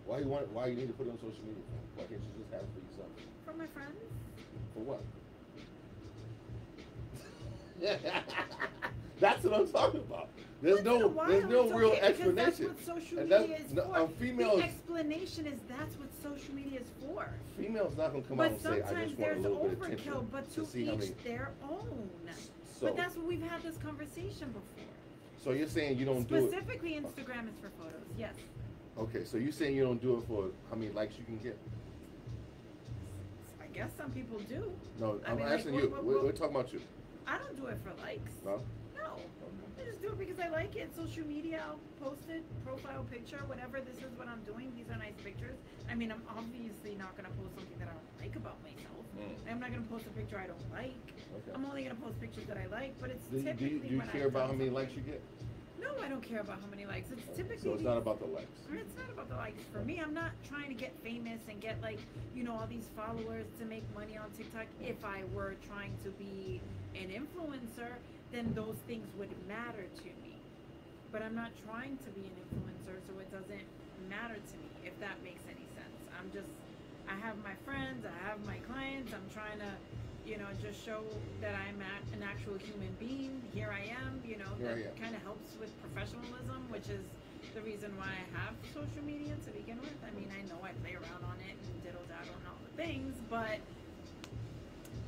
Why you need to put it on social media for? Why can't you just have it for yourself? For my friends. For what? That's what I'm talking about. There's Once in a no while, real it's okay, because explanation. That's what social And media is no, for. females, The explanation is that's what social media is for. females not gonna come out But and say, I sometimes just want a there's little bit of attention overkill, but to to see how each many. their own. So, But that's what we've had this conversation before. so you're saying you don't do it? Specifically, Instagram is for photos. Yes. Okay, so you're saying you don't do it for how many likes you can get? I guess some people do. No, I I'm mean, like, asking you. what- We're talking about you. I don't do it for likes. No. No. I just do it because I like it. Social media, I'll post it, profile picture, whatever. This is what I'm doing. These are nice pictures. I mean, I'm obviously not going to post something that I don't like about myself. I'm not going to post a picture I don't like. Okay. I'm only going to post pictures that I like, but it's Do typically you when care I've about how done many something. likes you get? No, I don't care about how many likes. It's typically So it's not about the likes. It's not about the likes. For me, I'm not trying to get famous and get like, all these followers to make money on TikTok. If I were trying to be an influencer, then those things would matter to me. But I'm not trying to be an influencer, so it doesn't matter to me, if that makes any sense. I have my friends, I have my clients. I'm trying to, just show that I'm an actual human being. Here I am, that kind of helps with professionalism, which is the reason why I have social media to begin with. I mean, I know I play around on it and diddle-daddle and all the things, but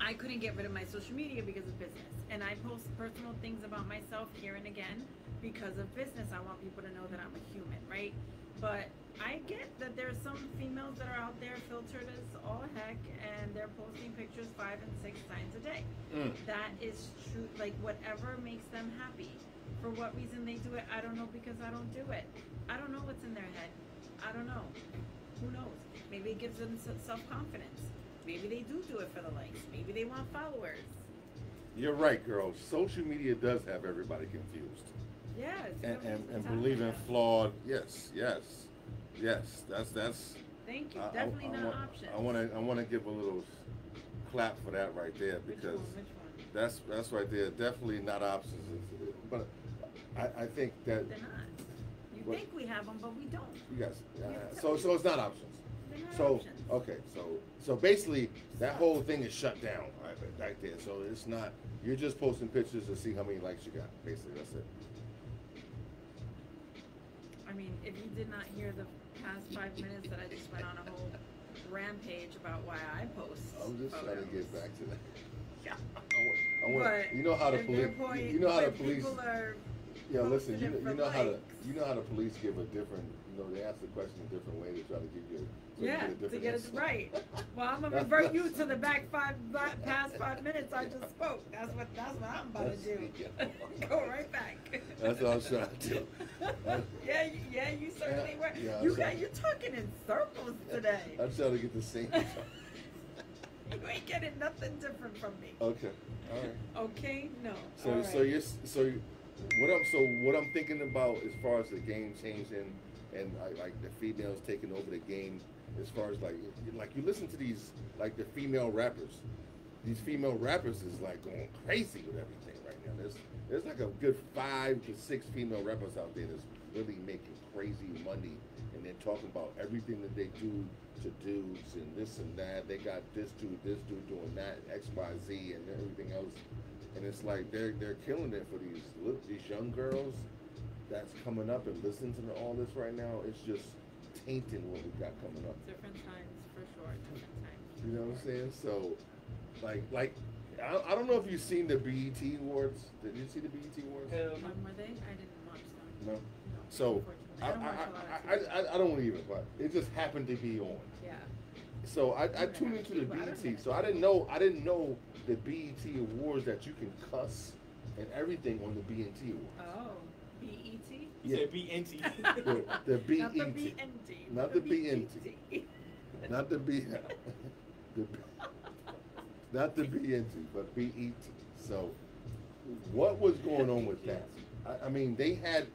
I couldn't get rid of my social media because of business. And I post personal things about myself here and again because of business. I want people to know that I'm a human, right? But I get that there's some females that are out there filtered as all heck, and they're posting pictures 5 and 6 times a day. That is true. Like, whatever makes them happy. For what reason they do it, I don't know, because I don't do it. I don't know what's in their head. I don't know. Who knows? Maybe it gives them self-confidence. Maybe they do it for the likes. Maybe they want followers. You're right, girl. Social media does have everybody confused. Yeah, And believing flawed. Yes. That's. Thank you. Definitely not options. I wanna give a little clap for that right there, because Which one? that's right there. Definitely not options. But I think that They're not. You What? think we have them, but we don't. you guys. Yeah. So it's not options. They're not So options. okay, so basically that whole thing is shut down right there. So it's not. You're just posting pictures to see how many likes you got. Basically, that's it. I mean, if you did not hear the past 5 minutes that I just went on a whole rampage about why I post. I'm just trying to get back to that. Yeah. I want, But you know how the at police. that point, You know how the when police. people are Yeah, listen. posting it You for know how the likes. police give a different. You know, they ask the question a different way to try to give you. So Yeah, you get a to different get it answer. right. Well, I'm gonna revert you to the past 5 minutes I just spoke. That's what I'm about to do. Go right back. That's what I was trying to do. Yeah, you certainly were. Yeah, You're talking in circles today. I'm trying to get the same. You ain't getting nothing different from me. Okay. All right. Okay, no. So All so right. what I'm thinking about as far as the game changing and like the females taking over the game, as far as like you listen to these like the female rappers. These female rappers is like going crazy with everything right now. There's like a good 5 to 6 female rappers out there that's really making crazy money, and they're talking about everything that they do to dudes and this and that. They got this dude doing that, X, Y, Z, and everything else. And it's like they're killing it for these young girls that's coming up and listening to all this right now. It's just tainting what we got coming up. Different times for sure. Different times. You know what I'm saying? So, like I don't know if you've seen the BET Awards. Did you see the BET Awards? Hell no. When were they? I didn't watch them. No. No. So Unfortunately. I don't watch a lot of TV. I don't even. But it just happened to be on. Yeah. So I tuned into the BET. So I didn't know the BET Awards that you can cuss and everything on the BET Awards. Oh, BET? You Yeah. said BNT. The BET. Not the BNT. Not the BNT. Not the B. Not the BNT, but BET. So, what was going on with that? I mean, they had.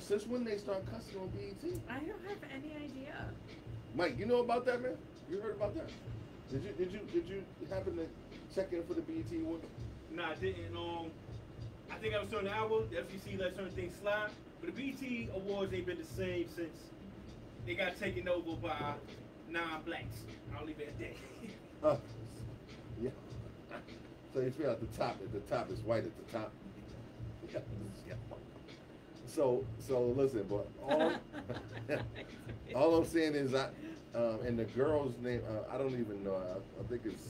Since when they start cussing on BET? I don't have any idea. Mike, you know about that, man? You heard about that? Did you happen to check in for the BET Awards? Nah, I didn't. I think I was certain hour. The FCC let certain things slide, but the BET Awards ain't been the same since they got taken over by non-blacks. I'll leave it at that. Yeah. So you feel at the top is white at the top. Yeah. So listen, but all I'm saying is and the girl's name I don't even know. I think it's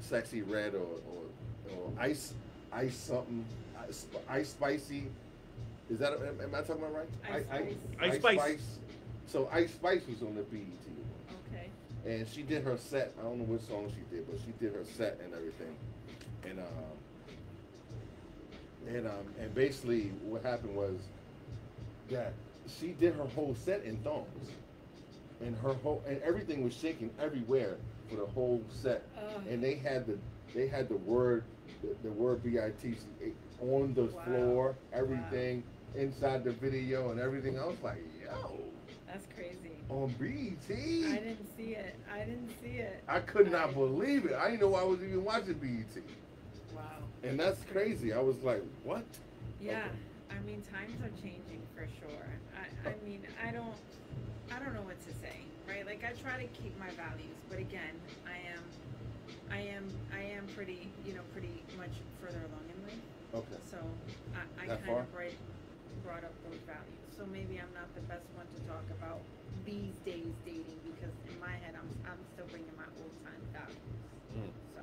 Sexy Red or Ice something. Ice Spicy. Is that am I talking about right? Ice Spice. So Ice Spice was on the BET Awards. Okay. And she did her set. I don't know what song she did, but she did her set and everything. And basically what happened was that she did her whole set in thongs, and everything was shaking everywhere for the whole set. And they had the word BITC on the floor, everything inside the video and everything. I was like, yo. That's crazy. On BET. I didn't see it. I could not believe it. I didn't know I was even watching BET. Wow. And that's crazy. I was like, what? Yeah. Okay. I mean, times are changing for sure. I mean, I don't know what to say, right? Like, I try to keep my values, but again, I am pretty much further along in life. Okay. So I That kind far? of brought up those values. So maybe I'm not the best one to talk about these days dating, because in my head I'm still bringing my old time values. So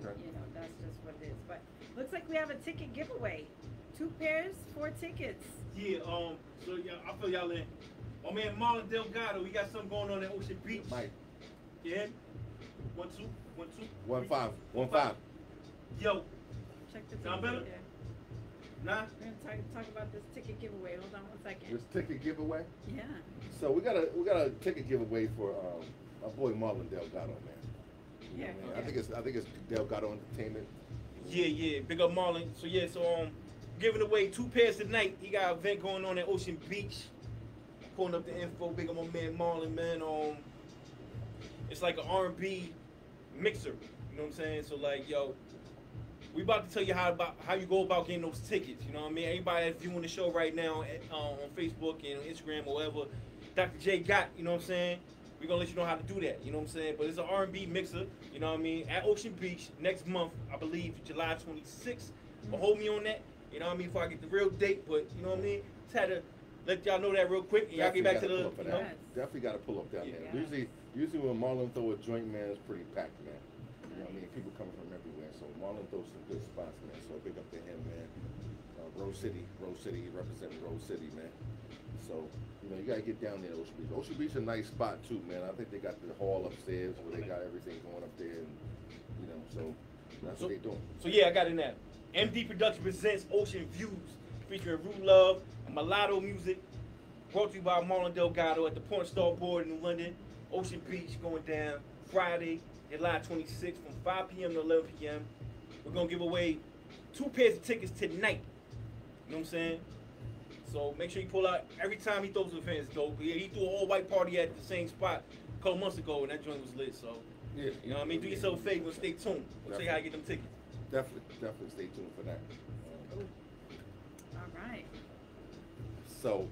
Okay. that's just what it is. But looks like we have a ticket giveaway. 2 pairs, 4 tickets. Yeah. So I feel y'all in. Oh man, Marlon Delgado, we got something going on at Ocean Beach. Mike. Yeah. 1 2 1 2. 1 5 1 5. Yo. Check the Sound ticket better? there. Nah. We're gonna talk about this ticket giveaway. Hold on 1 second. This ticket giveaway. Yeah. So we got a ticket giveaway for our boy Marlon Delgado, man. Yeah. Man, I think it's Delgado Entertainment. Yeah. Big up Marlon. So giving away 2 pairs tonight. He got an event going on at Ocean Beach. Pulling up the info. Big up my man Marlon, man. It's like an R&B mixer. You know what I'm saying? So like, yo, we about to tell you how you go about getting those tickets. You know what I mean? Everybody that's viewing the show right now on Facebook and Instagram or whatever, Dr. J got. You know what I'm saying? We're gonna let you know how to do that. You know what I'm saying? But it's an R&B mixer. You know what I mean? At Ocean Beach next month, I believe July 26th. But hold me on that. You know what I mean? Before I get the real date, but you know what I mean? Just had to let y'all know that real quick, and y'all get back to the. Definitely gotta pull up for that. Yes. Definitely got to pull up down Yeah. there. Usually when Marlon throw a joint, man, it's pretty packed, man. You know what I mean? People coming from everywhere. So Marlon throws some good spots, man. So big up to him, man. Rose City, representing Rose City, man. So, you know, you got to get down there, Ocean Beach. Ocean Beach is a nice spot, too, man. I think they got the hall upstairs where they got everything going up there. And, you know, so that's what they're doing. So, yeah, I got it now. MD Production presents Ocean Views, featuring Rue Love and Mulatto music, brought to you by Marlon Delgado at the Porn Star Board in New London. Ocean Beach going down Friday, July 26th from 5 p.m. to 11 p.m. We're going to give away 2 pairs of tickets tonight. You know what I'm saying? So make sure you pull out every time he throws the fans. Dope. He threw an all-white party at the same spot a couple months ago, and that joint was lit. So, Yeah. you know what I mean? Do yourself a favor and stay tuned. We'll tell you how to get them tickets. Definitely stay tuned for that. All right. So,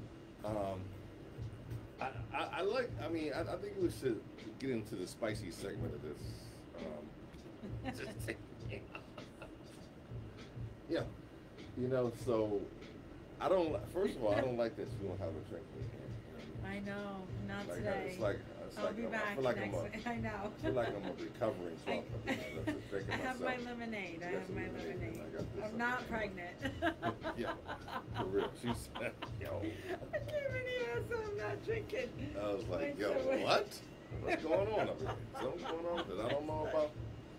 I like. I mean, I think we should get into the spicy segment of this. Yeah, you know. So, I don't. First of all, I don't like that you don't have a drink in here. I know, not Like, today. it's like I'll be back I feel like next week. I know. I feel like I'm a recovering I, drunk. I have my lemonade. I have my lemonade. I'm not pregnant. Yeah, for real. She said, "Yo." I came in here, so I'm not drinking. I was like, Wait, "Yo, so wait. what? What's going on up here? Something's going on that I don't know about."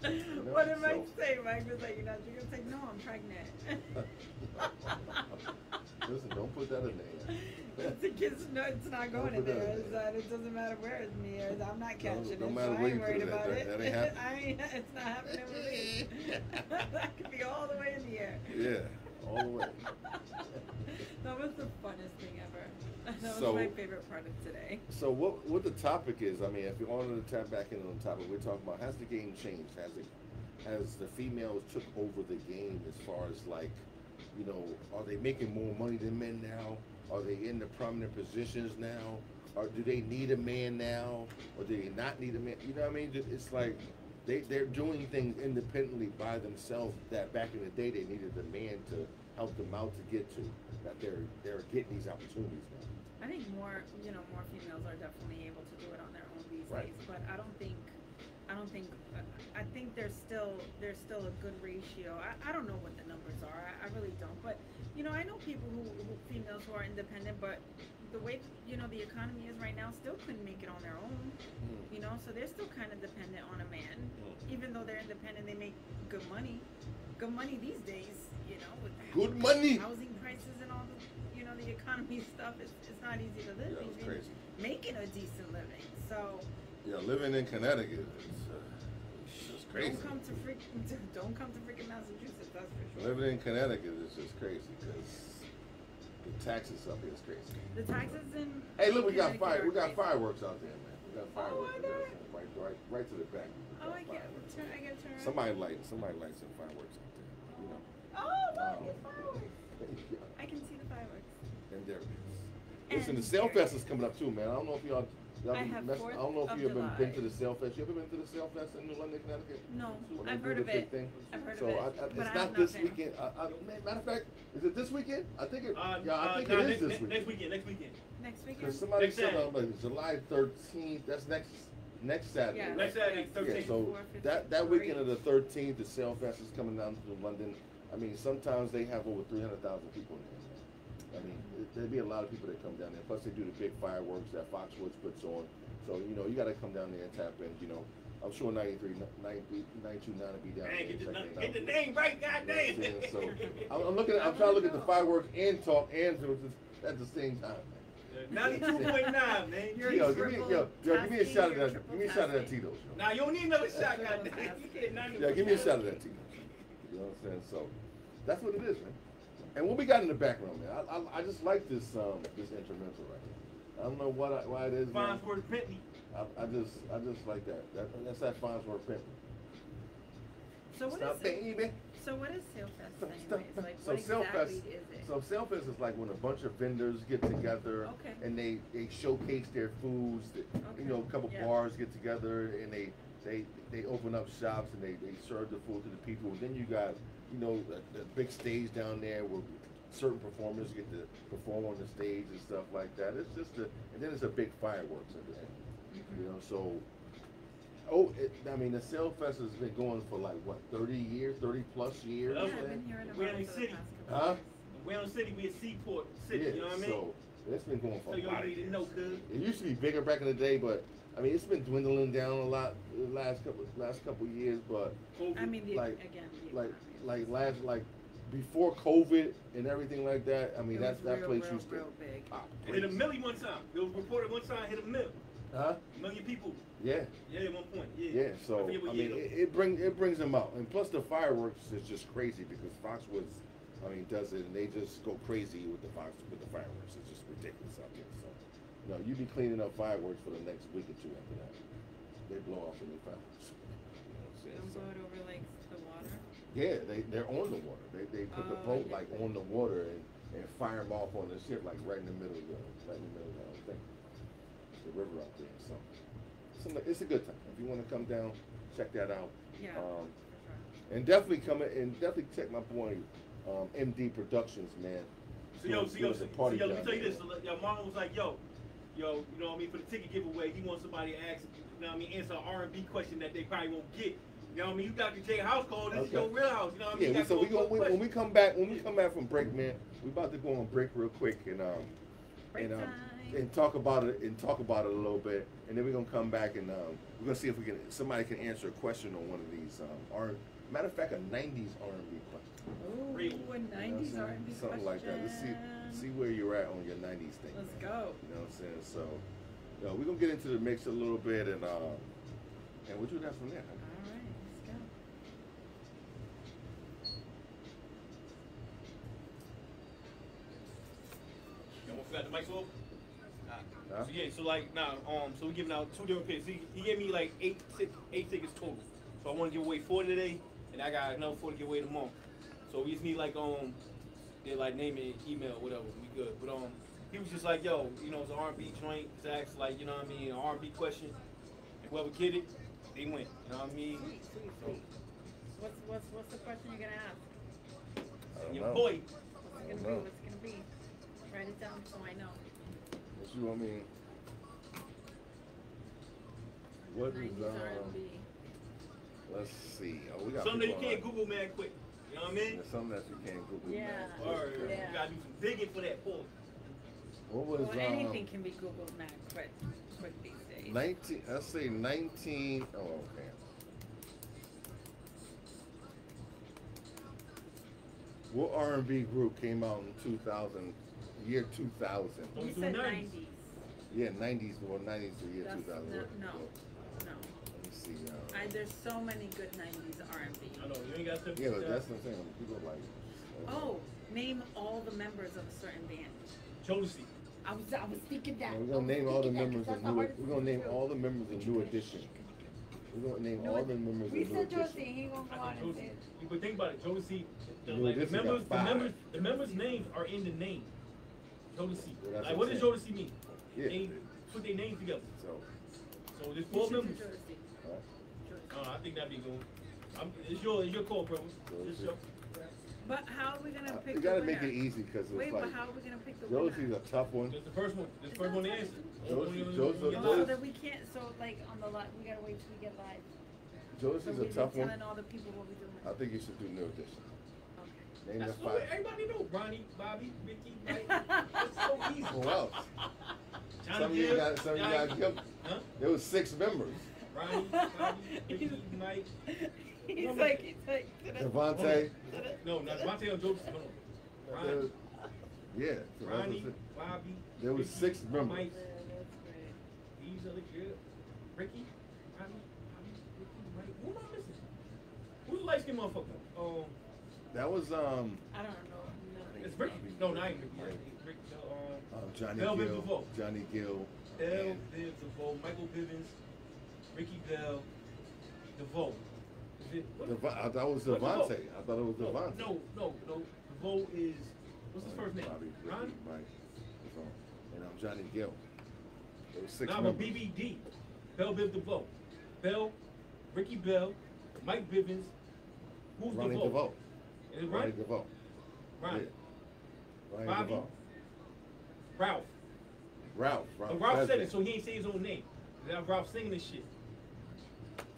You know, What did so- Mike say? Mike was like, "You're not drinking." I was like, "No, I'm pregnant." Listen, don't put that in there. It's not going in there. It doesn't matter where it's me. I'm not catching no it. matter So where I you ain't put worried it, about it. that ain't happening. It's not happening with me. That could be all the way in the air. Yeah, all the way. That was the funnest thing ever. That So- was my favorite part of today. So what the topic is? I mean, if you wanted to tap back in on the topic, we're talking about has the game changed? Has the females took over the game as far as like, you know, are they making more money than men now? Are they in the prominent positions now? Or do they need a man now? Or do they not need a man? You know what I mean? It's like they're doing things independently by themselves that back in the day they needed a man to help them out to get to. That they're getting these opportunities now. I think more females are definitely able to do it on their own these Right. days. But I think there's still a good ratio. I don't know what the numbers are. I really don't. But you know, I know people females who are independent, but the way the economy is right now, still couldn't make it on their own. You know, so they're still kind of dependent on a man. Even though they're independent, they make good money. Good money these days. You know, with Good money. housing prices and all the the economy stuff. It's not easy to live. Yeah, it's even crazy. making a decent living. So Yeah, living in Connecticut is just crazy. don't come to freaking Massachusetts. That's for sure. Living in Connecticut is just crazy because the taxes up here is crazy. The taxes in Hey, look, we got Connecticut are crazy. fireworks out there, man. We got fireworks. I know. Right to the back. Oh, I get turn. Somebody lights some fireworks out there. You know. Oh, look, it's fireworks. I can see the fireworks. And there it is. And Listen, the Sail Fest is coming up too, man. I don't know if y'all I have I 4th don't know if of you ever July. been to the Sail Fest. You ever been to the Sail Fest in New London, Connecticut? No, When they I've do heard the of big it. thing? I've heard So of it. it's but not I've this been. weekend. Matter of fact, is it this weekend? I think it. I think no, it is this next weekend. weekend. Next Because weekend. somebody Next said Saturday. July 13th. That's next Saturday. Yeah. right? Next Saturday, Yeah, 13th. Yeah, so 4th, that weekend of the 13th, the Sail Fest is coming down to London. I mean, sometimes they have over 300,000 people in there. I mean, there'd be a lot of people that come down there. Plus, they do the big fireworks that Foxwoods puts on. So, you know, you got to come down there and tap in. You know, I'm sure 929 will be down there. Man, get checking the it out. name right, You know what I'm goddamn. saying? So, I'm trying to look at the fireworks and talk and do it at the same time. 92.9, man. You're Yo, give me a shot of that. triple Give me a shot of that tasking. Tito's. yo. Now you don't need another shot, goddamn. Yeah, give me a shot of that Tito's. You know what I'm saying? So, that's what it is, man. And what we got in the background, man? I just like this instrumental right here. I don't know why it is, man. Farnsworth Bentley. I just like that. That's that Farnsworth Pimping. So what Stop, is baby. So what is Sail Fest Stop. anyways? Like So what Sail exactly Fest- is it? So Sail Fest is like when a bunch of vendors get together Okay. and they showcase their foods. You know, a couple Yeah. bars get together and they open up shops and they serve the food to the people. Then you got the big stage down there where certain performers get to perform on the stage and stuff like that. It's just and then it's a big fireworks at the end. You know, so. I mean, the Sail Fest has been going for like what, 30 years, 30 plus years. Yeah, I've been hearing about it for the past couple Huh? years. Whalen City, we a seaport city. Yeah, You know what I mean? so it's been going for So a you lot of need to years. know, cuz. It used to be bigger back in the day, but I mean, it's been dwindling down a lot the last couple years. But I mean, like again, like before COVID and everything like that. I mean, it was that place real, used to real big. It hit a million one time. It was reported one time hit a million. Huh? A million people. Yeah. Yeah, at one point. Yeah. Yeah. So forget what I year mean, though. it brings them out, and plus the fireworks is just crazy because Foxwoods, I mean, does it and they just go crazy with the fireworks. It's just ridiculous out there. So, you know, you be cleaning up fireworks for the next week or two after that. They blow off the new fireworks. You know what I'm saying? Don't So, blow it over like the water. yeah, they're on the water. They put the boat yeah. like on the water and fire them off on the ship like right in the middle of the whole thing. The river out there. So it's a good time. If you want to come down, check that out. Yeah. Um, for sure. and definitely come in and definitely check my boy MD Productions, man. So yo, Doing let a me party tell you down this. there. So, yo, Marlon was like, yo, you know what I mean, for the ticket giveaway, he wants somebody to ask, you know what I mean, answer an R&B question that they probably won't get. You know what I mean? You got the J House call. This is your real house. You know what I mean? Yeah, so when we come back from break, man, we about to go on break real quick Break time. and talk about it a little bit, and then we're gonna come back and we're gonna see if somebody can answer a question on one of these matter of fact, a '90s R&B question. Ooh, Real. a 90s R&B Something like that. Let's see where you're at on your '90s thing. Let's man. go. You know what I'm saying? So, we're gonna get into the mix a little bit, and we'll do that from there. All right, let's go. You almost got the mics off? Huh? So yeah, so like so we're giving out 2 different picks. He gave me like eight tickets total. So I want to give away 4 today, and I got another 4 to give away tomorrow. So we just need like they like name it, email, whatever. We good. But he was just like, yo, you know, it's an R&B joint. It's asked like, you know what I mean, an R&B question. And whoever get it, they win. You know what I mean? Sweet. What's the question you're gonna ask? I don't Your know. boy. What's I it don't gonna know. be? What's it gonna be? Write it down so I know. What you want me? What is 90s R&B. Let's see. Oh, we got Something that you people can't on. Google man quick. You know what I mean? There's something that you can't Google. Yeah. man. Or Yeah. you gotta do some digging for that boy. What was Well, anything can be Googled now quick these days. 19? Let's say 19. Oh, okay. What R&B group came out in 2000? Year 2000. Don't You do said 90s. 90s. Yeah, 90s. Well, 90s to year That's 2000. no. Let me see. There's so many good 90s R&B. I know, you ain't got to. Yeah, but that's what I'm saying. People are like. Oh, name all the members of a certain band. Jodeci. I was thinking that. We're gonna name all the members of New. We're gonna name all the members of New Edition. We're gonna name all the members of We New said Edition. Josie. He won't go on and say it. But think about it, Jodeci. The, New like, the Edition got members, the 5. members, the members' names are in the name. Jodeci. Yeah, that's Like, what what I'm does saying. Jodeci mean? Yeah. They put their names together. So, So there's You 4 should do members. Josie. huh? I think that'd be good. It's your call, bro. It's your. But how are we gonna pick You the gotta winner? make it easy because it's Wait, like but how are we gonna pick the Josie's winner? a tough one. It's the first one. It's the first one to answer. Joseph- Oh, so that we can't. So like on the live, we gotta wait till we get live. So Josie's we a tough one. telling all the people what we're doing. I think you should do New Edition. Okay. Name That's the what 5. everybody know. Ronnie, Bobby, Ricky, Mike. It's so easy. Who else? Johnny Some of you Gill, got. Some of you got. Johnny- Killed. Huh? There was 6 members. Ronnie, Bobby, Ricky, Mike. He's like. Devontae. No, not Devontae or Joseph. No. Ronnie, Yeah. So that's Ronnie, what- Bobby. There was Ricky, 6 members. Mike, That's great. these are the good. Ricky, Ronnie, Bobby, Ricky, Mike. Who am I missing? Who's the light skinned motherfucker? That was I don't know. It's Ricky. No, not even Ricky. Ricky. Johnny Bell Biv Gill. DeVoe. Johnny Gill. Bell, and- Biv DeVoe, Michael Bivins, Ricky Bell, DeVoe. Is it? What? I thought it was What's Devontae. DeVoe? I thought it was Devontae. No. DeVoe is what's his first name? Bobby, Ricky, Ron? Mike, so, and Johnny Gill. There was 6 Nah, but members. BBD. Bell Biv DeVoe. Bell, Ricky Bell, Mike Bivins. Who's Ronnie DeVoe? DeVoe. Is it Ronnie right? DeVoe. Ronnie. Ryan Bobby, Duvall. Ralph. Ralph. But Ralph said Presley. it, so he ain't say his own name. Now Ralph singing this shit.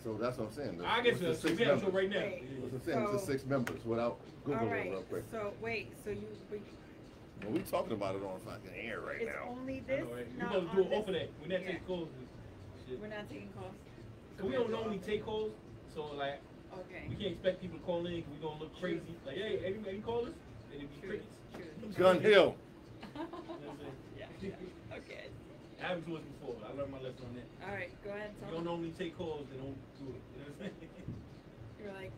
So that's what I'm saying. I guess What's the we six have to members? right now. Wait. What's I'm saying? It's the 6 members without All Googling right. it real quick. So wait. So you. Well, we talking about it on fucking air right It's now. only I this. know, right? We're Not supposed to on do it this. off of that. We're not Yeah. taking calls. Shit. We're not taking calls. So we don't normally take calls. So like, Okay. we can't expect people to call in because we're gonna look crazy. Like, hey, any callers? And it'd be True. crickets. True. Gun Hill. You know what I'm saying? Yeah. Okay. It happened to us before. I learned my lesson on that. All right. Go ahead. You don't normally take calls, they don't do it. You know what I'm saying? You're like.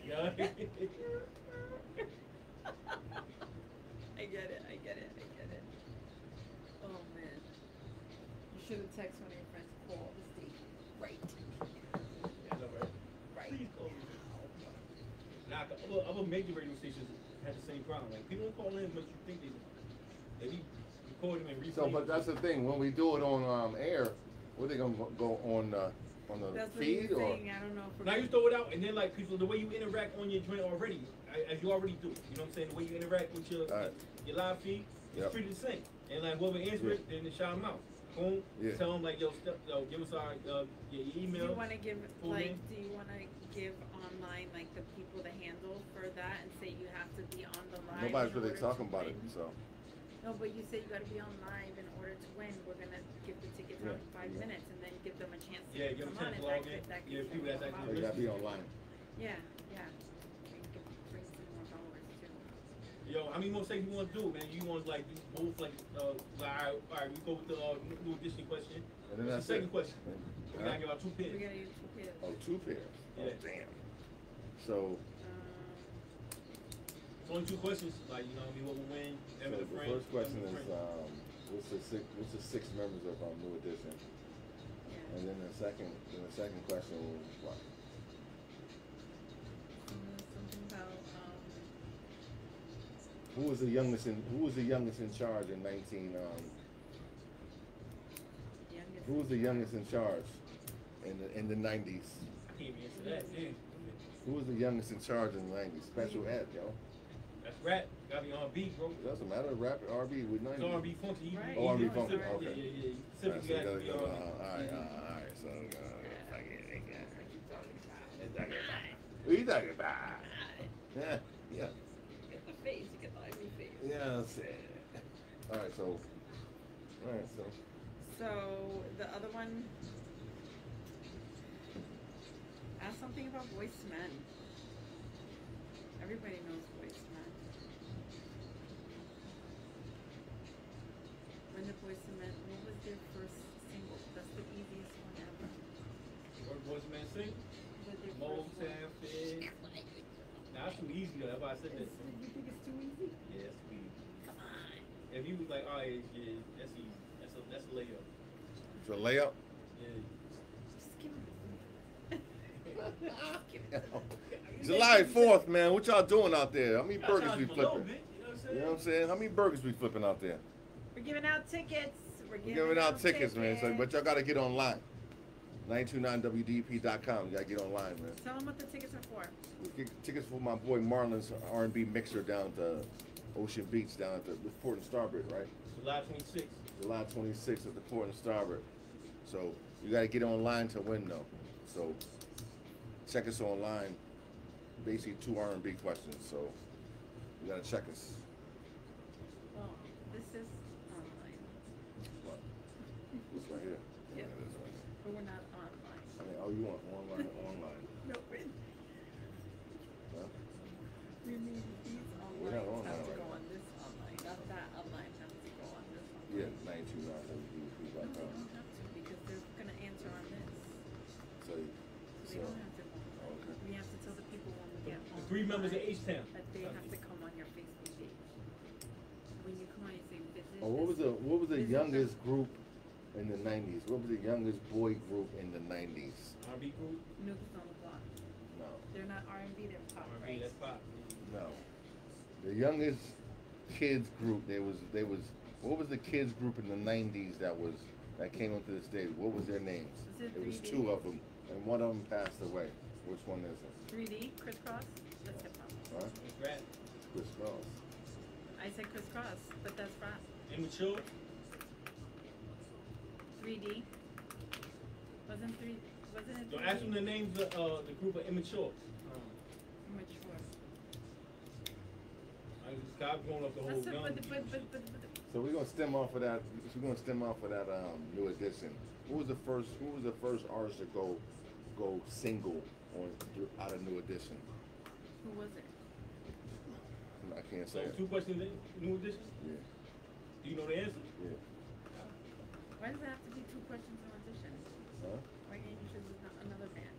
Yeah. I get it. I get it. I get it. Oh man. You should have texted one of your friends. Call the station. Right. Yeah, I know, right? Right. Please call me. Nah, other major radio stations had the same problem. Like, people don't call in as much as you think they do. They be recording and So, replaying. but that's the thing. When we do it on air, what they gonna go on the That's what feed he's or? saying. I don't know if we're Now you throw it out, and then like, cause the way you interact on your joint already, as you already do, you know what I'm saying? The way you interact with your Right. your live feed, it's Yep. pretty the same. And like, whoever answer it, then they shout them out. Boom. Yeah. Tell them like, yo, give us our your Do email. you want to give full name. do you want to give online like the people the handle for that and say you have to be on the live? Nobody's in really order talking to about it. win? So No, but you say you got to be on live in order to win. We're gonna give the tickets out in 5 Yeah. minutes and then give them a chance to Yeah, give them come a on. chance And to log in. that could Yeah, people that's help actually you out. gotta be online. Yeah, yeah. We can bring some more followers too. Yo, how many more segments you want to do, man? You want like do both like all right, we go with the new edition question. And then What's that's the second it. question? And- We gotta give out 2 We pins. gotta use 2 kids. Oh, 2 pairs. Oh, Yeah. damn. So, It's only 2 questions. Like, you know what I mean? What will win? so Evan the and Frank. first question Evan is, and Frank. what's the 6 members of our new edition? Yeah. And then the second question was what? Something about Who was the youngest in charge in 19 youngest. who was the youngest in charge in the 90s? I can't even answer that. Damn. Who was the youngest in charge in the 90s? Special Ed, yo. That's rap. Gotta be on beat, bro. It doesn't matter, rap R&B with 90s. It's R&B funky. You- Right. you- Oh, R&B you funky, specific- okay. Yeah, yeah, yeah. Alright, Specifically so gotta be R&B. alright, so what are you talking about? Yeah, yeah. Get the face. You get the ugly face. Yeah, that's it. Alright, so So the other one. Ask something about Boyz II Men. Everybody knows Boyz II Men. When the Boyz II Men, what was their first single? That's the easiest one ever. What Boyz II Men sing? What was their first one? Motown Fed. Nah, that's too easy though. That's why I said that. You think it's too easy? Yeah, it's too easy. Come on. If you was like, all right, yeah, that's easy. That's a layup. it's a layup. Yeah. Just give it. Give it. July 4th, man. What y'all doing out there? How many Gotta burgers charge we them a little flipping? bit, you know what I'm You saying? know what I'm saying? How many burgers we flipping out there? We're giving out tickets. We're giving out tickets, man. So, but y'all gotta get online. 929wdp.com. You gotta get online, man. Tell them what the tickets are for. We get tickets for my boy Marlon's R&B mixer down at the Ocean Beach, down at the Port and Starboard, right? July 26th. July 26th at the Port and Starboard. So you gotta get online to win, though. So check us online. Basically 2 R&B questions. So you gotta check us. Oh, this is online. What? This right here. Yeah. It is right here. But we're not online. I mean, oh, you want online? Online? No, wait. Huh? We need these We're not online. online Have to right go now. on this online. Not that online. Have to go on this one. Yeah, No, they 929wdp.com. don't have to because they're gonna answer on this. So, They don't have to go. okay. We have to tell the people when we get The 3 members of online H-Town. that they have to come on your Facebook page. When you come on, you say visit. Oh, what was the Visit youngest group in the 90s? What was the youngest boy group in the 90s? R&B group. New Kids on the Block. No, They're not R&B. They're pop, R&B, right? that's pop. no. The youngest kids group. There was. What was the kids group in the 90s that came onto the stage? What was their names? Was it It was 3D? 2 of them, and one of them passed away. Which one is it? 3D, crisscross. That's hip hop. Huh? It's rap. Chris Cross. I I said crisscross, but that's frat. Immature. 3D. Wasn't it? Don't 3D? ask them the names of the group of immature. Mature. I just got going up the whole That's gun. So we're gonna stem off of that. We're gonna stem off of that new edition. Who was the first artist to go single on out of new edition? Who was it? I can't So say it. 2 questions in new edition. Yeah. Do you know the answer? Yeah. Why does it have to be 2 questions in audition? Huh? Why can't you choose another band?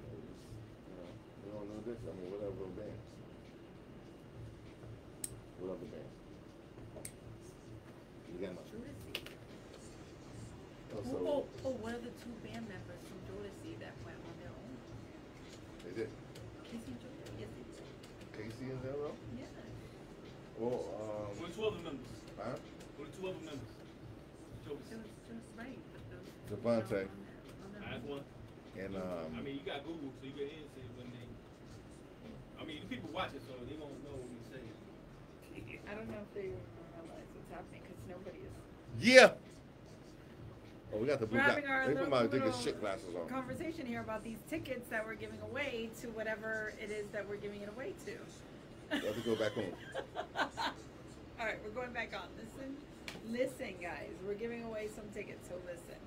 We don't know this. I mean, what other bands? What other bands? You got much? Jodeci. Oh, so What are the 2 band members from Jodeci that went on their own? they did. Casey and Jodeci. Yes, they did. Casey and Zero? Yeah. Well, What are 2 other members? huh? What are 2 other members? It was just right. But those Devontae. on their That's own. one. And I mean, you got Google, so you get answer when they. I mean, the people watch it, so they won't know what we say. I don't know if they realize what's happening because nobody is. yeah. Oh, we got the blue. We're having our They put my big little shit glasses on. conversation here about these tickets that we're giving away to whatever it is that we're giving it away to. We have to go back on. All right, we're going back on. Listen, guys. We're giving away some tickets, so listen.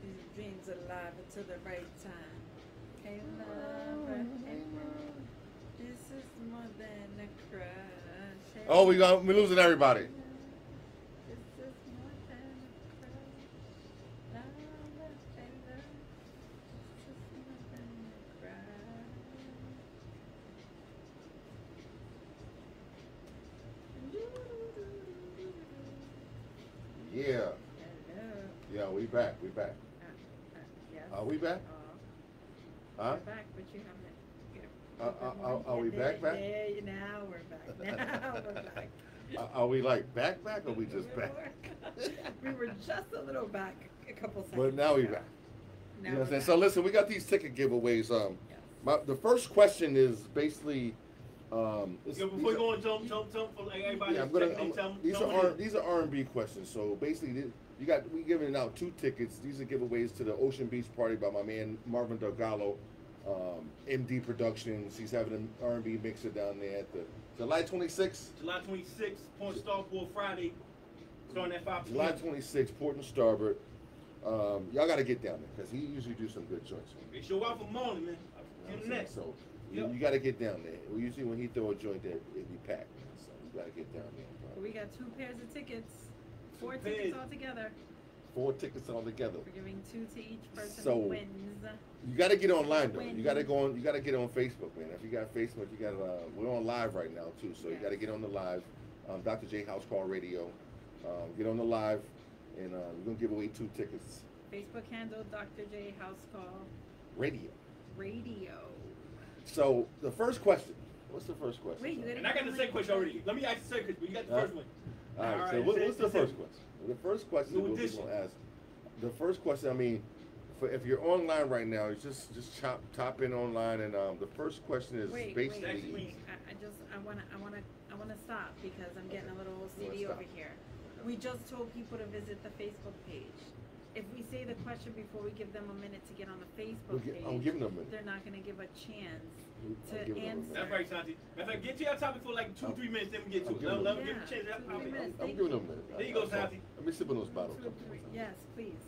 These dreams alive until the right time. Hey, lover, hey, this is more than a crush. Hey, Oh, we're losing everybody. this is more than a crush. Lover, hey, love, this is more than a crush. Yeah. Hello. Yeah, we back. We back. Yes. Are we back? Huh? We're back, but you haven't. Are we back? Now we're back. Now we're back. Are we like back? Or we just back? We were just a little back a couple seconds. But now we ago. back. Now You know what I'm we're saying? back. So listen, we got these ticket giveaways. Yes. The first question is basically. Yo, before you go on, jump for like everybody. Yeah, these are R&B questions. So basically, we giving out 2 tickets. These are giveaways to the Ocean Beach party by my man Marvin Delgado, MD Productions. He's having an R&B mixer down there at the July 26th. July 26th, Point Starport Friday, starting at 5 p.m. July 26th, Port and Starboard. Y'all got to get down there because he usually do some good joints. They show out for morning, man. You know what I'm In the saying? next. So Yep. you got to get down there. Usually when he throw a joint there, it be packed. So you got to get down there. Bro. We got 2 pairs of tickets. 4 2 tickets pairs. altogether. 4 tickets all together. We're giving 2 to each person So- who wins. You got to get online though. When- You got to go on. You got to get on Facebook, man. If you got Facebook, you got. We're on live right now too, so you Yes. got to get on the live. Dr. J House Call Radio. Get on the live, and we're gonna give away 2 tickets. Facebook handle Dr. J House Call Radio. Radio. So the first question. What's the first question? Wait, you gotta And I got the second question already. Let me ask the second question, but you got the first one. All right. All So right, what's the say- first question? The first question New we're edition. gonna ask. The first question. I mean, if you're online right now, you just top in online, and the first question is Wait, basically. wait. I wanna stop because I'm getting a little You wanna OCD stop? over here. We just told people to visit the Facebook page. If we say the question before we give them a minute to get on the Facebook page, I'm giving them a minute. they're not gonna give a chance I'm to giving them a answer. minute. That's right, Santi. Matter of fact, get to your topic for like 2-3 minutes, then we get to I'm it. giving Let them them- get a chance. Yeah, 2-3 minutes. I'm giving them a minute. There you go, Santi. Let me sip on those bottles. 2 or 3. Yes, please.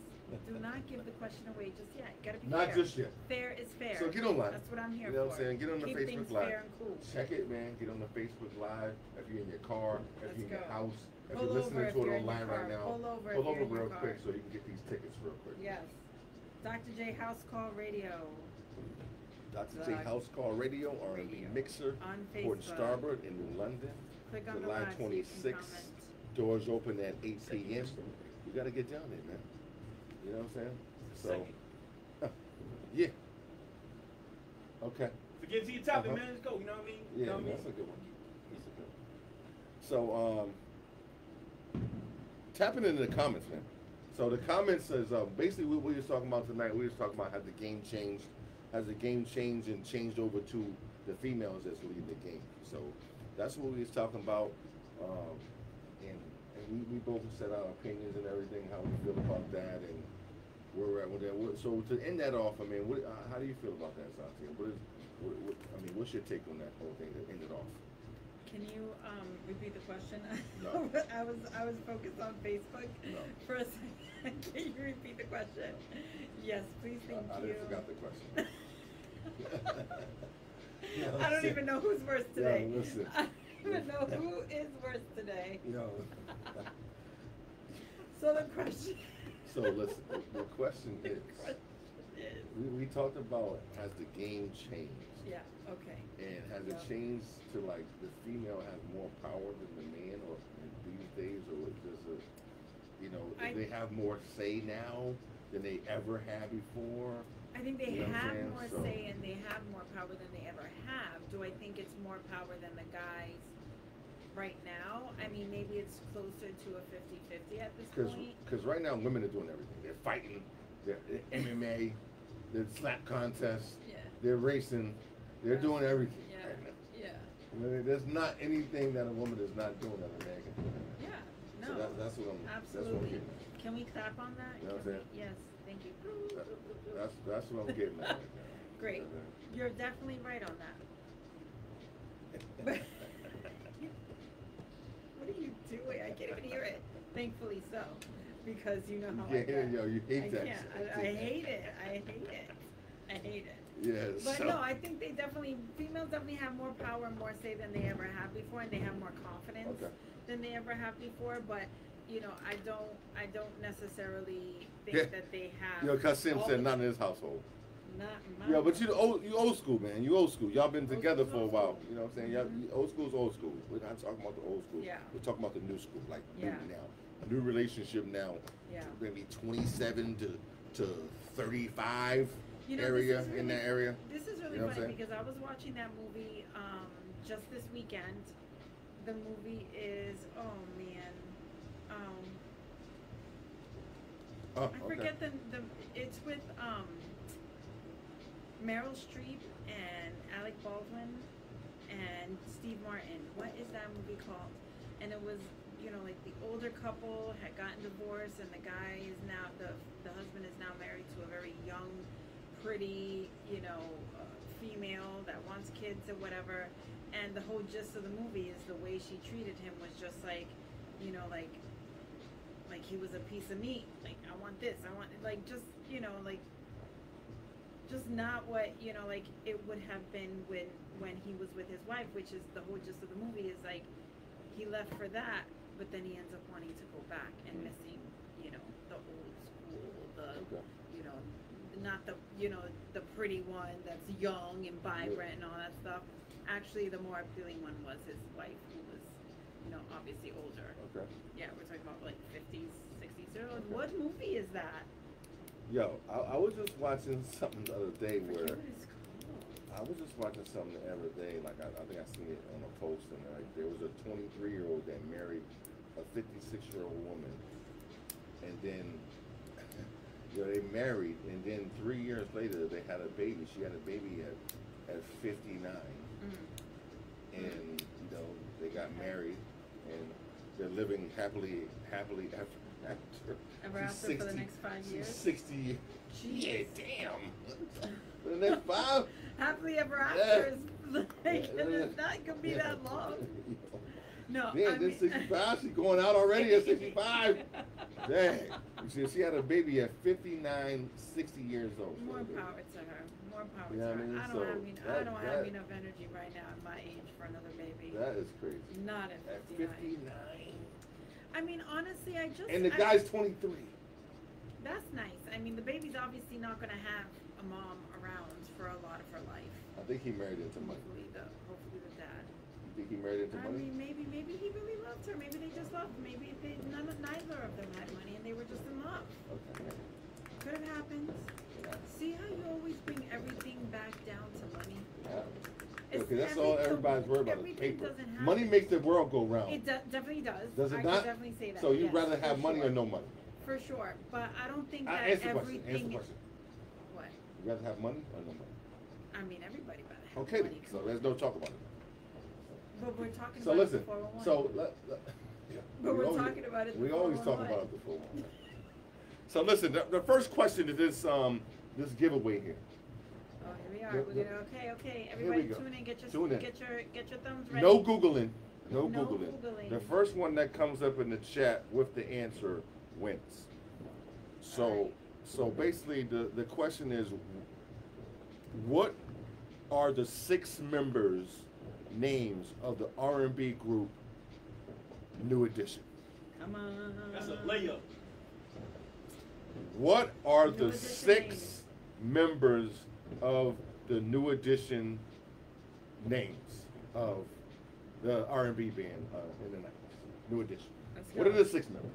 Do not give the question away just yet. You gotta be Not fair. just yet. Fair is fair. So get online. That's what I'm here You know what for. I'm saying? Get on the Keep Facebook things Live. fair and cool. Check it, man. Get on the Facebook Live. If you're in your car, if Let's you're in your go. house, if Pull you're listening over if to it you're in your online car. right now, Pull over if pull you're in over your real car. quick so you can get these tickets real quick. Yes. Dr. J House Call Radio Dr. J House Call Radio, R&B Radio. Mixer, on Port Facebook. Starboard in New London. Click on the July live so you can 26th. comment. Doors open at 8 p.m. You got to get down there, man. You know what I'm saying? So, Second. yeah. Okay. So get to your topic, Uh-huh. man. Let's go. You know what I mean? Yeah, You know what I mean? that's a good one. That's a good one. So, tapping into the comments, man. So the comments is basically what we was talking about tonight. We was talking about how the game changed, has the game changed and changed over to the females that's leading the game? So that's what we was talking about, and we both said our opinions and everything, how we feel about that, and where we're at with that. So to end that off, I mean, how do you feel about that, Santi? I mean, what's your take on that whole thing to end it off? Can you repeat the question? No. I was focused on Facebook No. for a second. Can you repeat the question? Yes, please. Thank I you. didn't forgot the question. Yeah, I don't listen. even know who's worse today. Yeah, listen. I don't even know who is worse today. Yo. So the question. So listen, the question The is, question is. we talked about, has the game changed? Yeah. Okay. And has Yeah. it changed to like the female has more power than the man, or these days, or is this do they have more say now than they ever had before? I think they You know what I'm have saying? more So- say and they have more power than they ever have. Do I think it's more power than the guys right now? I mean, maybe it's closer to a 50-50 at this point. Because right now women are doing everything. They're fighting, they're MMA, they're slap contests, Yeah. they're racing, they're doing everything Yeah. right now. Yeah. I mean, there's not anything that a woman is not doing that a man can do. Yeah. No. So that's what I'm Absolutely. getting Can we clap on that? You know what I'm Can we- saying? Yes. Thank you. at. That's what I'm getting at right now. Great. You're definitely right on that. But what are you doing? I can't even hear it. Thankfully so, because you know how I get. You hate I that can't. shit. I hate it. I hate it. I hate it. Yes. But no, I think females definitely have more power and more say than they ever have before, and they have more confidence Okay. than they ever have before. But I don't necessarily think Yeah. that they have. You know, Kasim all said the- not in his household. Not in my Yeah, but you old school, man. You old school. Y'all been Old together school's for a old while. school. You know what I'm saying? Mhm. Y'all, old school's old school. We're not talking about the old school. Yeah. We're talking about the new school, like new Yeah. now. A new relationship now. Yeah. We're gonna be 27 to 35 You know, area this is in really- that area. This is really You know what I'm funny saying? because I was watching that movie just this weekend. The movie is Oh, I forget the it's with Meryl Streep and Alec Baldwin and Steve Martin. What is that movie called? And it was like the older couple had gotten divorced and the guy is now the husband is now married to a very young, pretty female that wants kids or whatever. And the whole gist of the movie is the way she treated him was just like he was a piece of meat. Like, I want this, I want just not what it would have been when he was with his wife, which is the whole gist of the movie is like he left for that, but then he ends up wanting to go back and missing the old school, Okay. not the pretty one that's young and vibrant and all that stuff. Actually, the more appealing one was his wife, who was obviously older. Okay. Yeah, we're talking about like 50s, 60s. So Okay. what movie is that? Yo, I was just watching something the other day I where forget what it's called. I was just watching something the other day. Like I think I seen it on a post, and like there was a 23-year-old that married a 56-year-old woman, and then they married, and then 3 years later they had a baby. She had a baby at 59, and they got married, and they're living happily after. Ever after for the next 5 years? 60 years. Yeah, Jeez. damn. For the next 5. Happily ever after is like, it's not gonna be that long. No, Yeah, I then mean, 65. She's going out already at 65. Dang. You see, she had a baby at 59, 60 years old. more power to her. More power You know to what I mean? her. I So don't that- have enough energy right now at my age for another baby. That is crazy. Not at At 59. 59. I mean, honestly, And the guy's 23. That's nice. I mean, the baby's obviously not gonna have a mom around for a lot of her life. I think he married into money. Hopefully the dad. You think he married into I money? mean, maybe he really loved her. Maybe they just loved. Maybe neither of them had money and they were just in love. Okay. Could have happened. Yeah. See how you always bring everything back down to money? Yeah. It's Okay, that's all everybody's worried about is everything paper. doesn't Money happen. makes the world go round. It definitely does. Does it I not? could definitely say that. So you'd yes, rather have for money sure. or no money? For sure, but I don't think I that answer the question. everything. Answer the question. What? You rather have money or no money? I mean, everybody better have Okay, money. so there's no talk about it. But we're talking So about listen, it before 401. so yeah, But we we're always- talking about it We before always talk 401. about it before 401. So listen, the first question to this giveaway here. Oh, here we are. Yep, We're yep. gonna okay. Here we Everybody go. tune in. Get your Tune in. get your thumbs ready. No Googling. No No Googling. Googling. The first one that comes up in the chat with the answer wins. So Alright. so basically the question is, what are the 6 members names of the R&B group New Edition? Come on. That's a layup. What are New the Edition 6 names. members of the New Edition names of the R&B band in the 90s? New Edition. Let's What go. are the 6 members?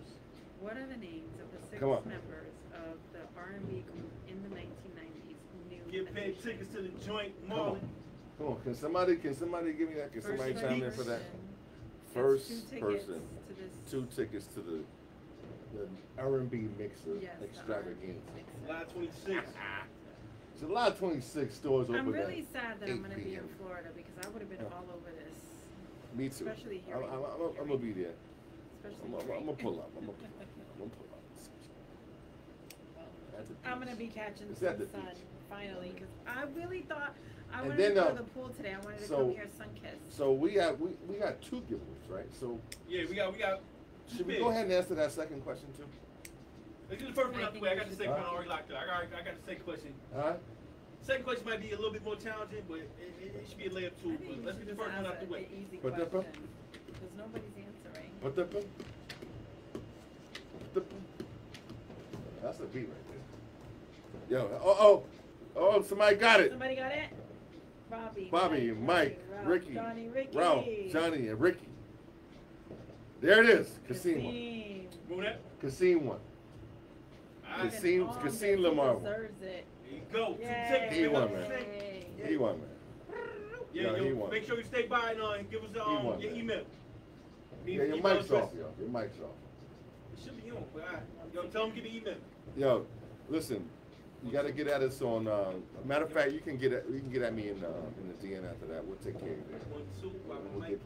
What are the names of the 6 Come on. members of the R&B group in the 1990s? New Get paid Edition? tickets to the joint, Come on. Marley. Come on, can somebody give me that? Can First somebody chime in for that? person First gets 2 tickets person, to this. 2 tickets to the R&B mixer Yes, the extravaganza. R&B mixer. July 26th. July 26 stores open. I'm really at sad that I'm 8 going to be in p.m. Florida because I would have been Yeah. all over this. Me too. Especially here. I'm gonna be there. Especially I'm gonna pull up. I'm gonna pull up. At the I'm gonna beach. be catching It's some at the sun beach. finally because I really thought I And wanted then, to go to the pool today. I wanted to so- come here sun kiss. So we got 2 giveaways, right? So Yeah, we got. should we go ahead and answer that second question too? Let's get the first one I out the think way. I we got the should second do one that. already locked up. I got the second question. Huh? Second question might be a little bit more challenging, but it should be a layup I too. think But you let's should get the just first one ask out the way. an easy But the- question because nobody's answering. What the? That's a beat right there. Yo, oh, somebody got it. Somebody got it? Bobby, Bobby, Mike, Ralph, Ricky, Johnny, Ricky, Ralph, Johnny, and Ricky. There it is. Kasim won. Kasim. Move that. Kasim won. Alright, Kasim- Even on Kasim this, he Lamar. deserves it. there you go. 2 Yay. tickets. He Pick won, up man. the thing. Yay. He won, man. Yeah, No, he yo, won. make sure you stay by and give us won, your man. email. Yeah, your Email mic's address. off, yo. Your mic's off. It should be on, but yo, tell them to get the email. Yo, listen, you got to get at us on. Matter of fact, you can get at me in the DM after that. We'll take care of it. 1, 2,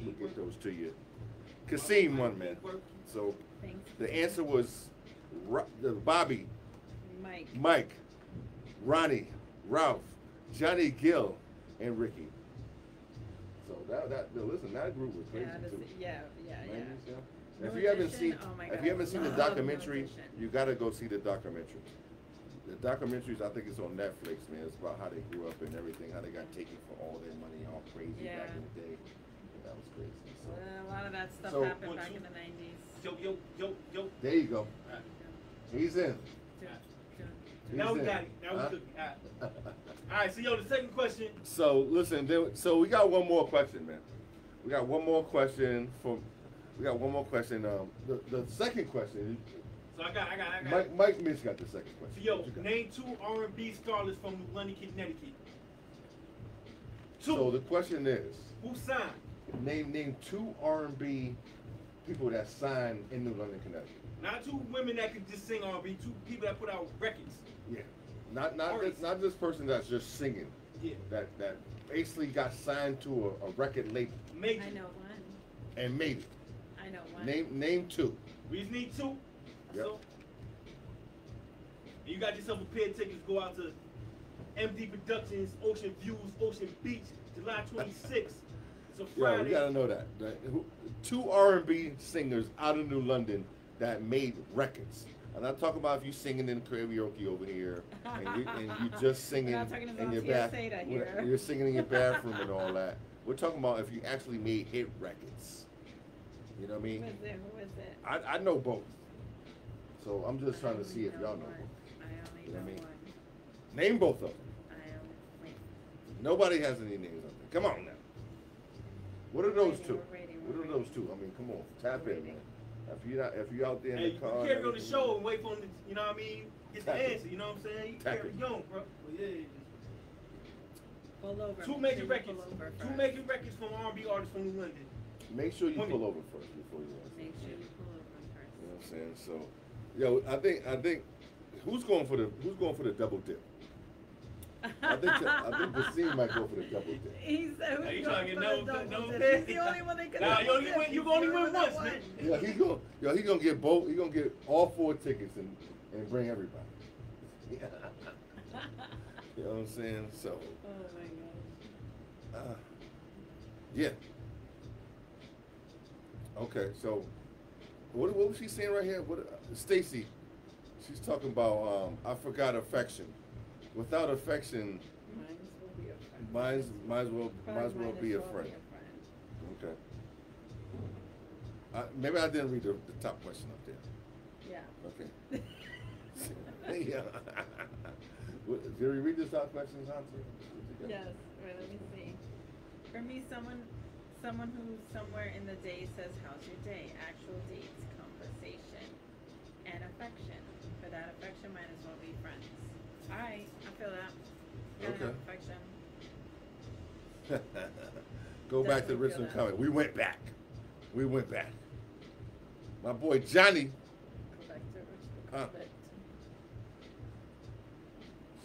We'll get those to you. Kasim won, man. So Thanks. the answer was Bobby, Mike. Mike, Ronnie, Ralph, Johnny Gill, and Ricky. So listen, that group was crazy too. Yeah. 90s, yeah. New If you haven't Edition? seen, Oh my if God, you haven't seen the love New documentary, Edition. you gotta go see the documentary. The documentaries, I think it's on Netflix, man. It's about how they grew up and everything, how they got taken for all their money, all crazy Yeah. back in the day. That was crazy. So A lot of that stuff So- happened back in the 90s. Yo. there you go. Alright. He's in. He's Now we in. got it. Now we Huh? took it. Alright, so yo, the second question. So listen, so we got one more question, man. We got one more question. The second question. So I got. Mike Mitch got the second question. So yo, What you got? name 2 R&B starlets from New London, Connecticut. 2. So the question is, Who signed? name 2 R&B people that signed in New London, Connecticut. Not 2 women that could just sing R&B. 2 people that put out records. Yeah. Not Artists. this person that's just singing. Yeah. That basically got signed to a record label Major. I know one. and made it. I know one. Name 2. We just need 2. Yep. So, you got yourself a pair of tickets. Go out to MD Productions, Ocean Views, Ocean Beach, July 26th. It's a Yeah, Friday. we gotta know that. 2 R&B singers out of New London that made records. I'm not talking about if you singing in karaoke over here and you just singing We're not talking in about your TSA bathroom. here. You're singing in your bathroom and all that. We're talking about if you actually made hit records. You know what I mean? Who is it? Who is it? I know both. So I'm just trying to see if y'all know one. both. I only You know know what I mean? one. Name both of them. I only wait. Nobody has any names on there. Come on now. What are those We're 2? waiting, What we're are those 2? I mean, come on, tap in, man. If you out there in Hey, the you car, can and carry on the everything, show and wait for him to, you know what I mean, get the Tap it. answer, you know what I'm saying? You Tap carry it. on, bro. Well, yeah. Pull over. 2 Make major sure you records. pull over 2 first. major records from R&B artists from New London. Make sure you Women. pull over first before you answer. Make sure you pull over first. You know what I'm saying? So, yo, I think who's going for the double dip? I think Basim might go for the double dip. He said, Are you "Who's trying to going get for the no double dip?" pay? He's the only one that can. Nah, double you dip. He's only the win one that once, man. Yeah, he gonna get both. He gonna get all 4 tickets and bring everybody. Yeah. You know what I'm saying? So. Oh my god. Yeah. Okay, so what was she saying right here? What Stacy? She's talking about I forgot affection. Without affection, might as well be a friend. Okay. Maybe I didn't read the top question up there. Yeah. Okay. Yeah. Did we read the top questions, Auntie? Yes. Wait, let me see. For me, someone who's somewhere in the day says, "How's your day?" Actual dates, conversation, and affection. For that affection, might as well be friends. All right, I feel that. Gotta have affection. Go back to the original comment. We went back. My boy Johnny. Go back to original Huh. comment.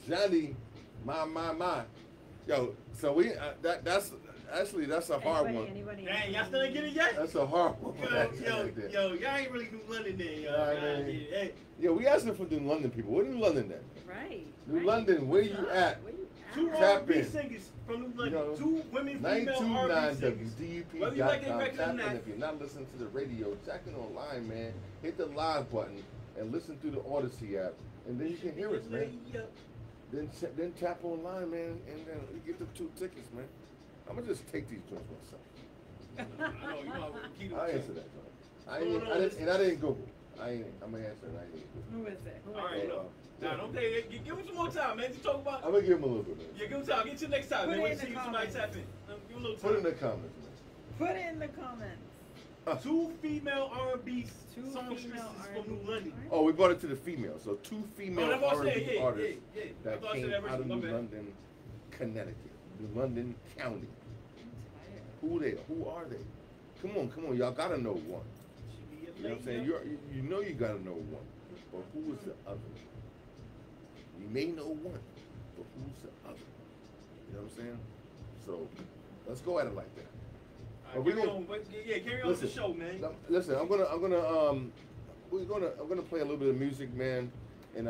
Johnny, my. Yo, so that's a hard one. Anybody Dang, y'all still ain't get it yet? That's a hard one. Yo, y'all ain't really New London there, yo. Hey. Yeah, we asking for New London people. Where New London at? Right. New London, where you at? Where you at? 2 Tap R&B in. singers from New London. You know, 2 women, female 929 R&B singers. Whether you like it, WDUP.com. record or Tap in not. if you're not listening to the radio. Check it online, man. Hit the live button and listen through the Odyssey app, and then you can hear us, man. Then tap online, man, and then you get the 2 tickets, man. I'm gonna just take these joints myself. I answer that, man. I didn't Google. I'm gonna answer it. I didn't Google. Who is it? All right, nah, don't play. Give him some more time, man. Just talk about. I'm gonna give him a little bit, man. Yeah, give him time. Get you next time, Put man. it Wait in to the see if somebody comments. tap in. Give him a little time. Put it in the comments, man. Put it in the comments. 2 female R&B Two songstresses female from New R&B. London. Oh, we brought it to the females. So 2 female that's what I said. R&B Yeah, artists yeah. I that thought I came said that out of originally. New My bad. London, Connecticut, New London County. Who are they? Come on, y'all gotta know one. You know what I'm saying? You know you gotta know one, but who is the other? You may know one, but who's the other? You know what I'm saying? So let's go at it like that. All right, carry on with the show, man. Listen, I'm gonna play a little bit of music, man. And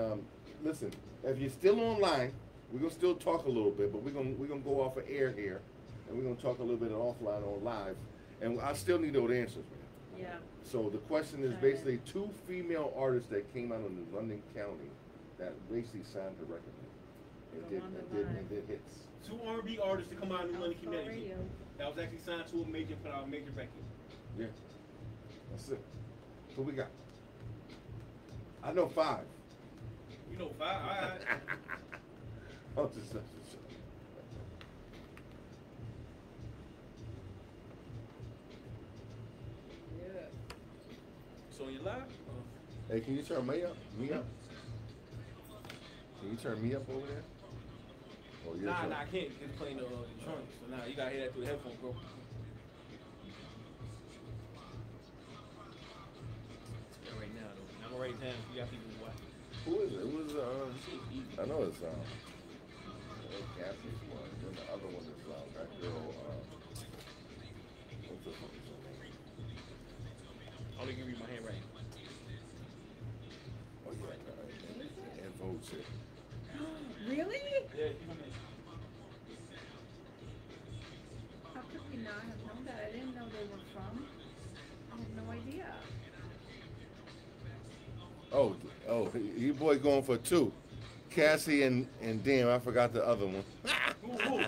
listen, if you're still online, we're gonna still talk a little bit, but we're gonna go off of air here, and we're gonna talk a little bit offline on live, and I still need those answers, man. Yeah. So the question is basically 2 female artists that came out of New London County that basically signed the record and did hits. 2 R&B artists to come out of New London, Connecticut. Radio. That was actually signed to a major record. Yeah, that's it. Who we got? I know 5. You know 5. All right. Oh, just. Yeah. So you live? Hey, can you turn me up? Can you turn me up over there? Oh, Nah, I can't. It's playing the trunk. So now you gotta hear that through the headphone, bro. Right now, though. I'm gonna write it down. You got people watch. Who is it? I know it's Cassie's one. Then the other one is that girl. What's the fuck is her name? Only can read my handwriting. Oh yeah, and Vogue shit. Really? Yeah, you know me. How could we not have known that? I didn't know they were from. I had no idea. Oh, you boy going for 2. Cassie and damn, I forgot the other one. Who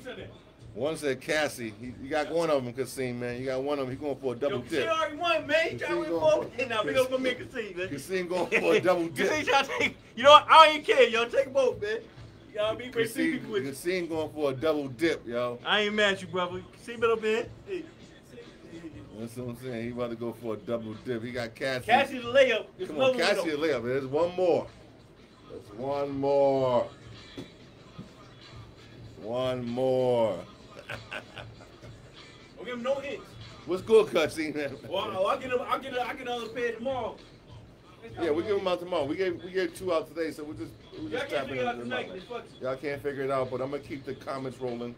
said that? One said Cassie. You got one of them, Kasim, man. You got one of them. He going for a double dip. She already won, man. You trying to win both? Now, big up for me, Kasim, man. Kasim going for a double dip. Kasim trying to take, you know what? I don't even care, yo. Take both, man. You gotta be great people with you. Kasim going for a double dip, yo. I ain't mad at you, brother. Kasim been up in. Hey. That's what I'm saying. He about to go for a double dip. He got Cassie. Cassie the layup. Come on, Cassie the layup. There's one more. There's one more. One more. Don't give him no hits. What's good, Cutscene? Well, I'll get another pair tomorrow. Yeah, we give them out tomorrow. We gave 2 out today, so we're just Y'all can't tapping figure it out into tonight. them. It's fucking. Y'all can't figure it out, but I'm gonna keep the comments rolling.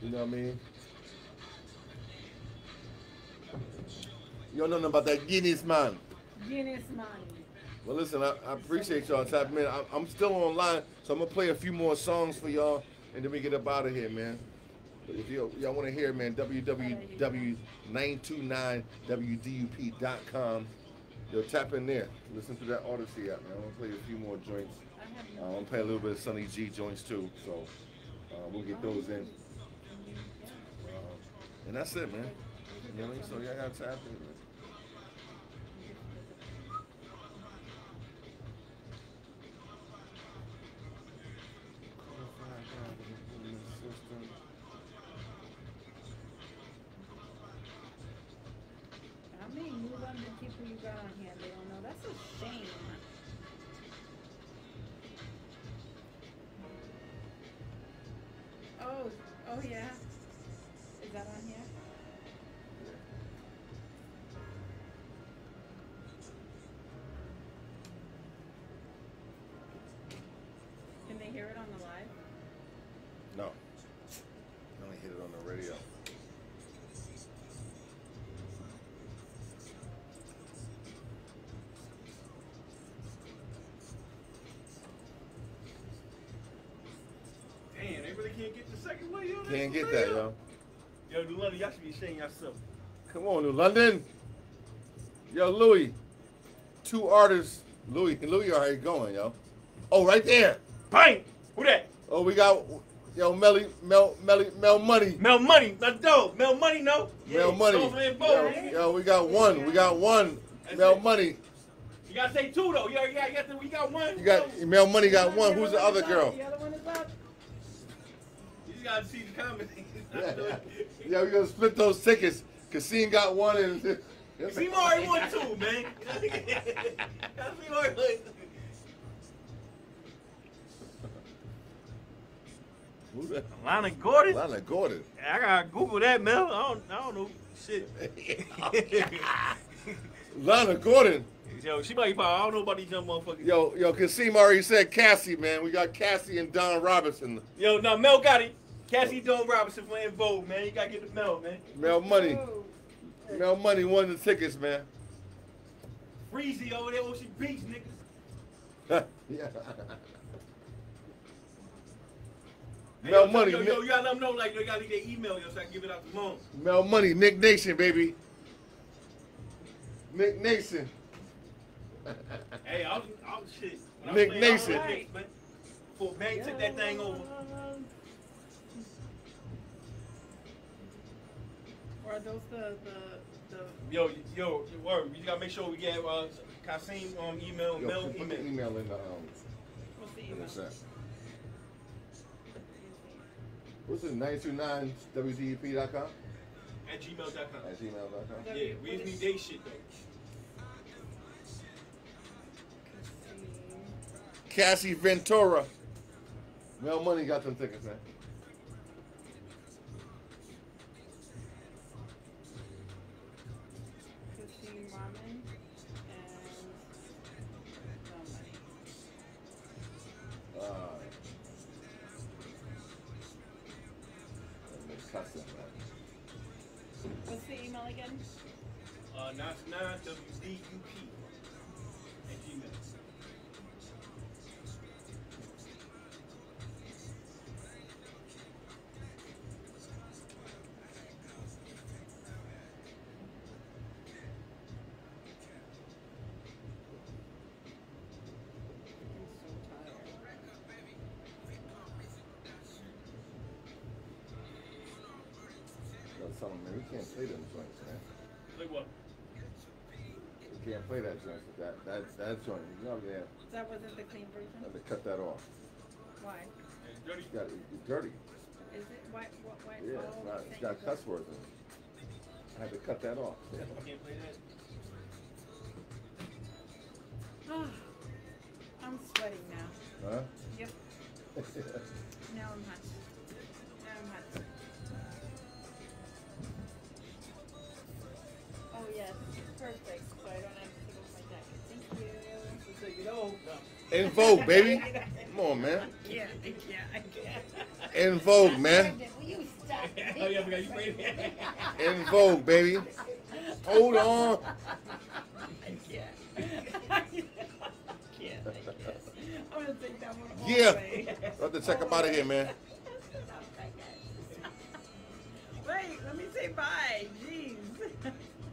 You know what I mean? You don't know nothing about that Guinness man. Guinness money. Well, listen, I appreciate y'all tapping in. I'm still online, so I'm gonna play a few more songs for y'all, and then we get up out of here, man. But if y'all want to hear, man, www.929wdup.com. Yo, tap in there. Listen to that Odyssey app, man. I'm gonna play a few more joints. I'm gonna play a little bit of Sunny G joints too, so we'll get those in. And that's it, man. You know what I mean? So y'all gotta tap in, man. How many New London people you got on here? They don't know. That's a shame. Oh yeah. Is that on here? Can they hear it on the live? No. I only hit it on the radio. Damn, they really can't get the second way, yo. Can't get that, yo. Yo, New London, y'all should be ashamed yourself. Come on, New London. Yo, Louis. 2 artists. Louis already going, yo. Oh, right there. Bang! Who that? Oh, we got Mel Money. Mel Money, that's dope. Mel Money, no? Mel Money. Yo, we got one. We got one. Mel Money. You gotta say 2 though. We got one. You got Mel Money got one. Who's the other girl? The other one is up. You just gotta see the comments. Yeah, we gonna split those tickets. Cassine got one and See already won 2, man. See already won. Who's that? Lana Gordon. Lana Gordon. I gotta Google that, Mel. I don't know. Shit. Lana Gordon. Yo, she might be. I don't know about these young motherfuckers. Yo, Kasim already said Cassie, man. We got Cassie and Don Robinson. Yo, now Mel got it. Cassie Don Robinson playing Vogue, man. You gotta get the Mel, man. Mel Money. Mel Money won the tickets, man. Freezy over there, Ocean Beach, niggas. Yeah. Hey, Mel yo, Money. Yo, you gotta let them know, like, they gotta leave their email, yo, so I can give it out to mom. Mel Money, Nick Nation, baby. Nick Nation. Hey, I was shit. When Nick I was Nation. Knicks, man. Before Bang took that thing over. Or are those the Yo, word. You gotta make sure we get Kasim email, Yo, Mel put email. the email in the what's the in email? the chat. What's it? 929wdep.com? At gmail.com. At gmail.com. Yeah, we just need day shit though. Cassie Ventura. Mel Money got them tickets, man. Christine Ramen and no money. What's the email again? 99wdup at gmail. Tell them, man, we can't play them joints, man. Like what? We can't play that joint. That joint. You know, yeah. That wasn't the clean version? I had to cut that off. Why? It's dirty. It's dirty. Is it? Why? Yeah, it's got cuss words in it. I had to cut that off. Yeah. I can't play that. Oh, I'm sweating now. Huh? Yep. Now I'm hot. Now I'm hot. Oh yes, perfect. So I don't have to take off my jacket. Thank you. In vogue, baby. Come on, man. I can't. In vogue, man. Will you stop? Oh yeah, because you ready? In vogue, baby. Hold on. I can't. I can't. I'm gonna take that one all Yeah. the way. Have to check up out of here, man. Wait, let me say bye. Jeez.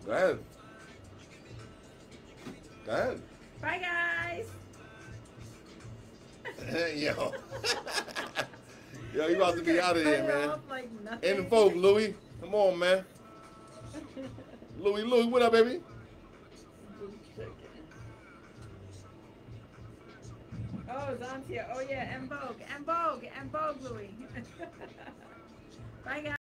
Go ahead. Go ahead. Bye, guys. Yo. Yo, you about to be out of here, Cut it man. off like nothing. In vogue, Louis. Come on, man. Louis, what up, baby? Oh, Zantia. Oh, yeah, en vogue, Louis. Bye, guys.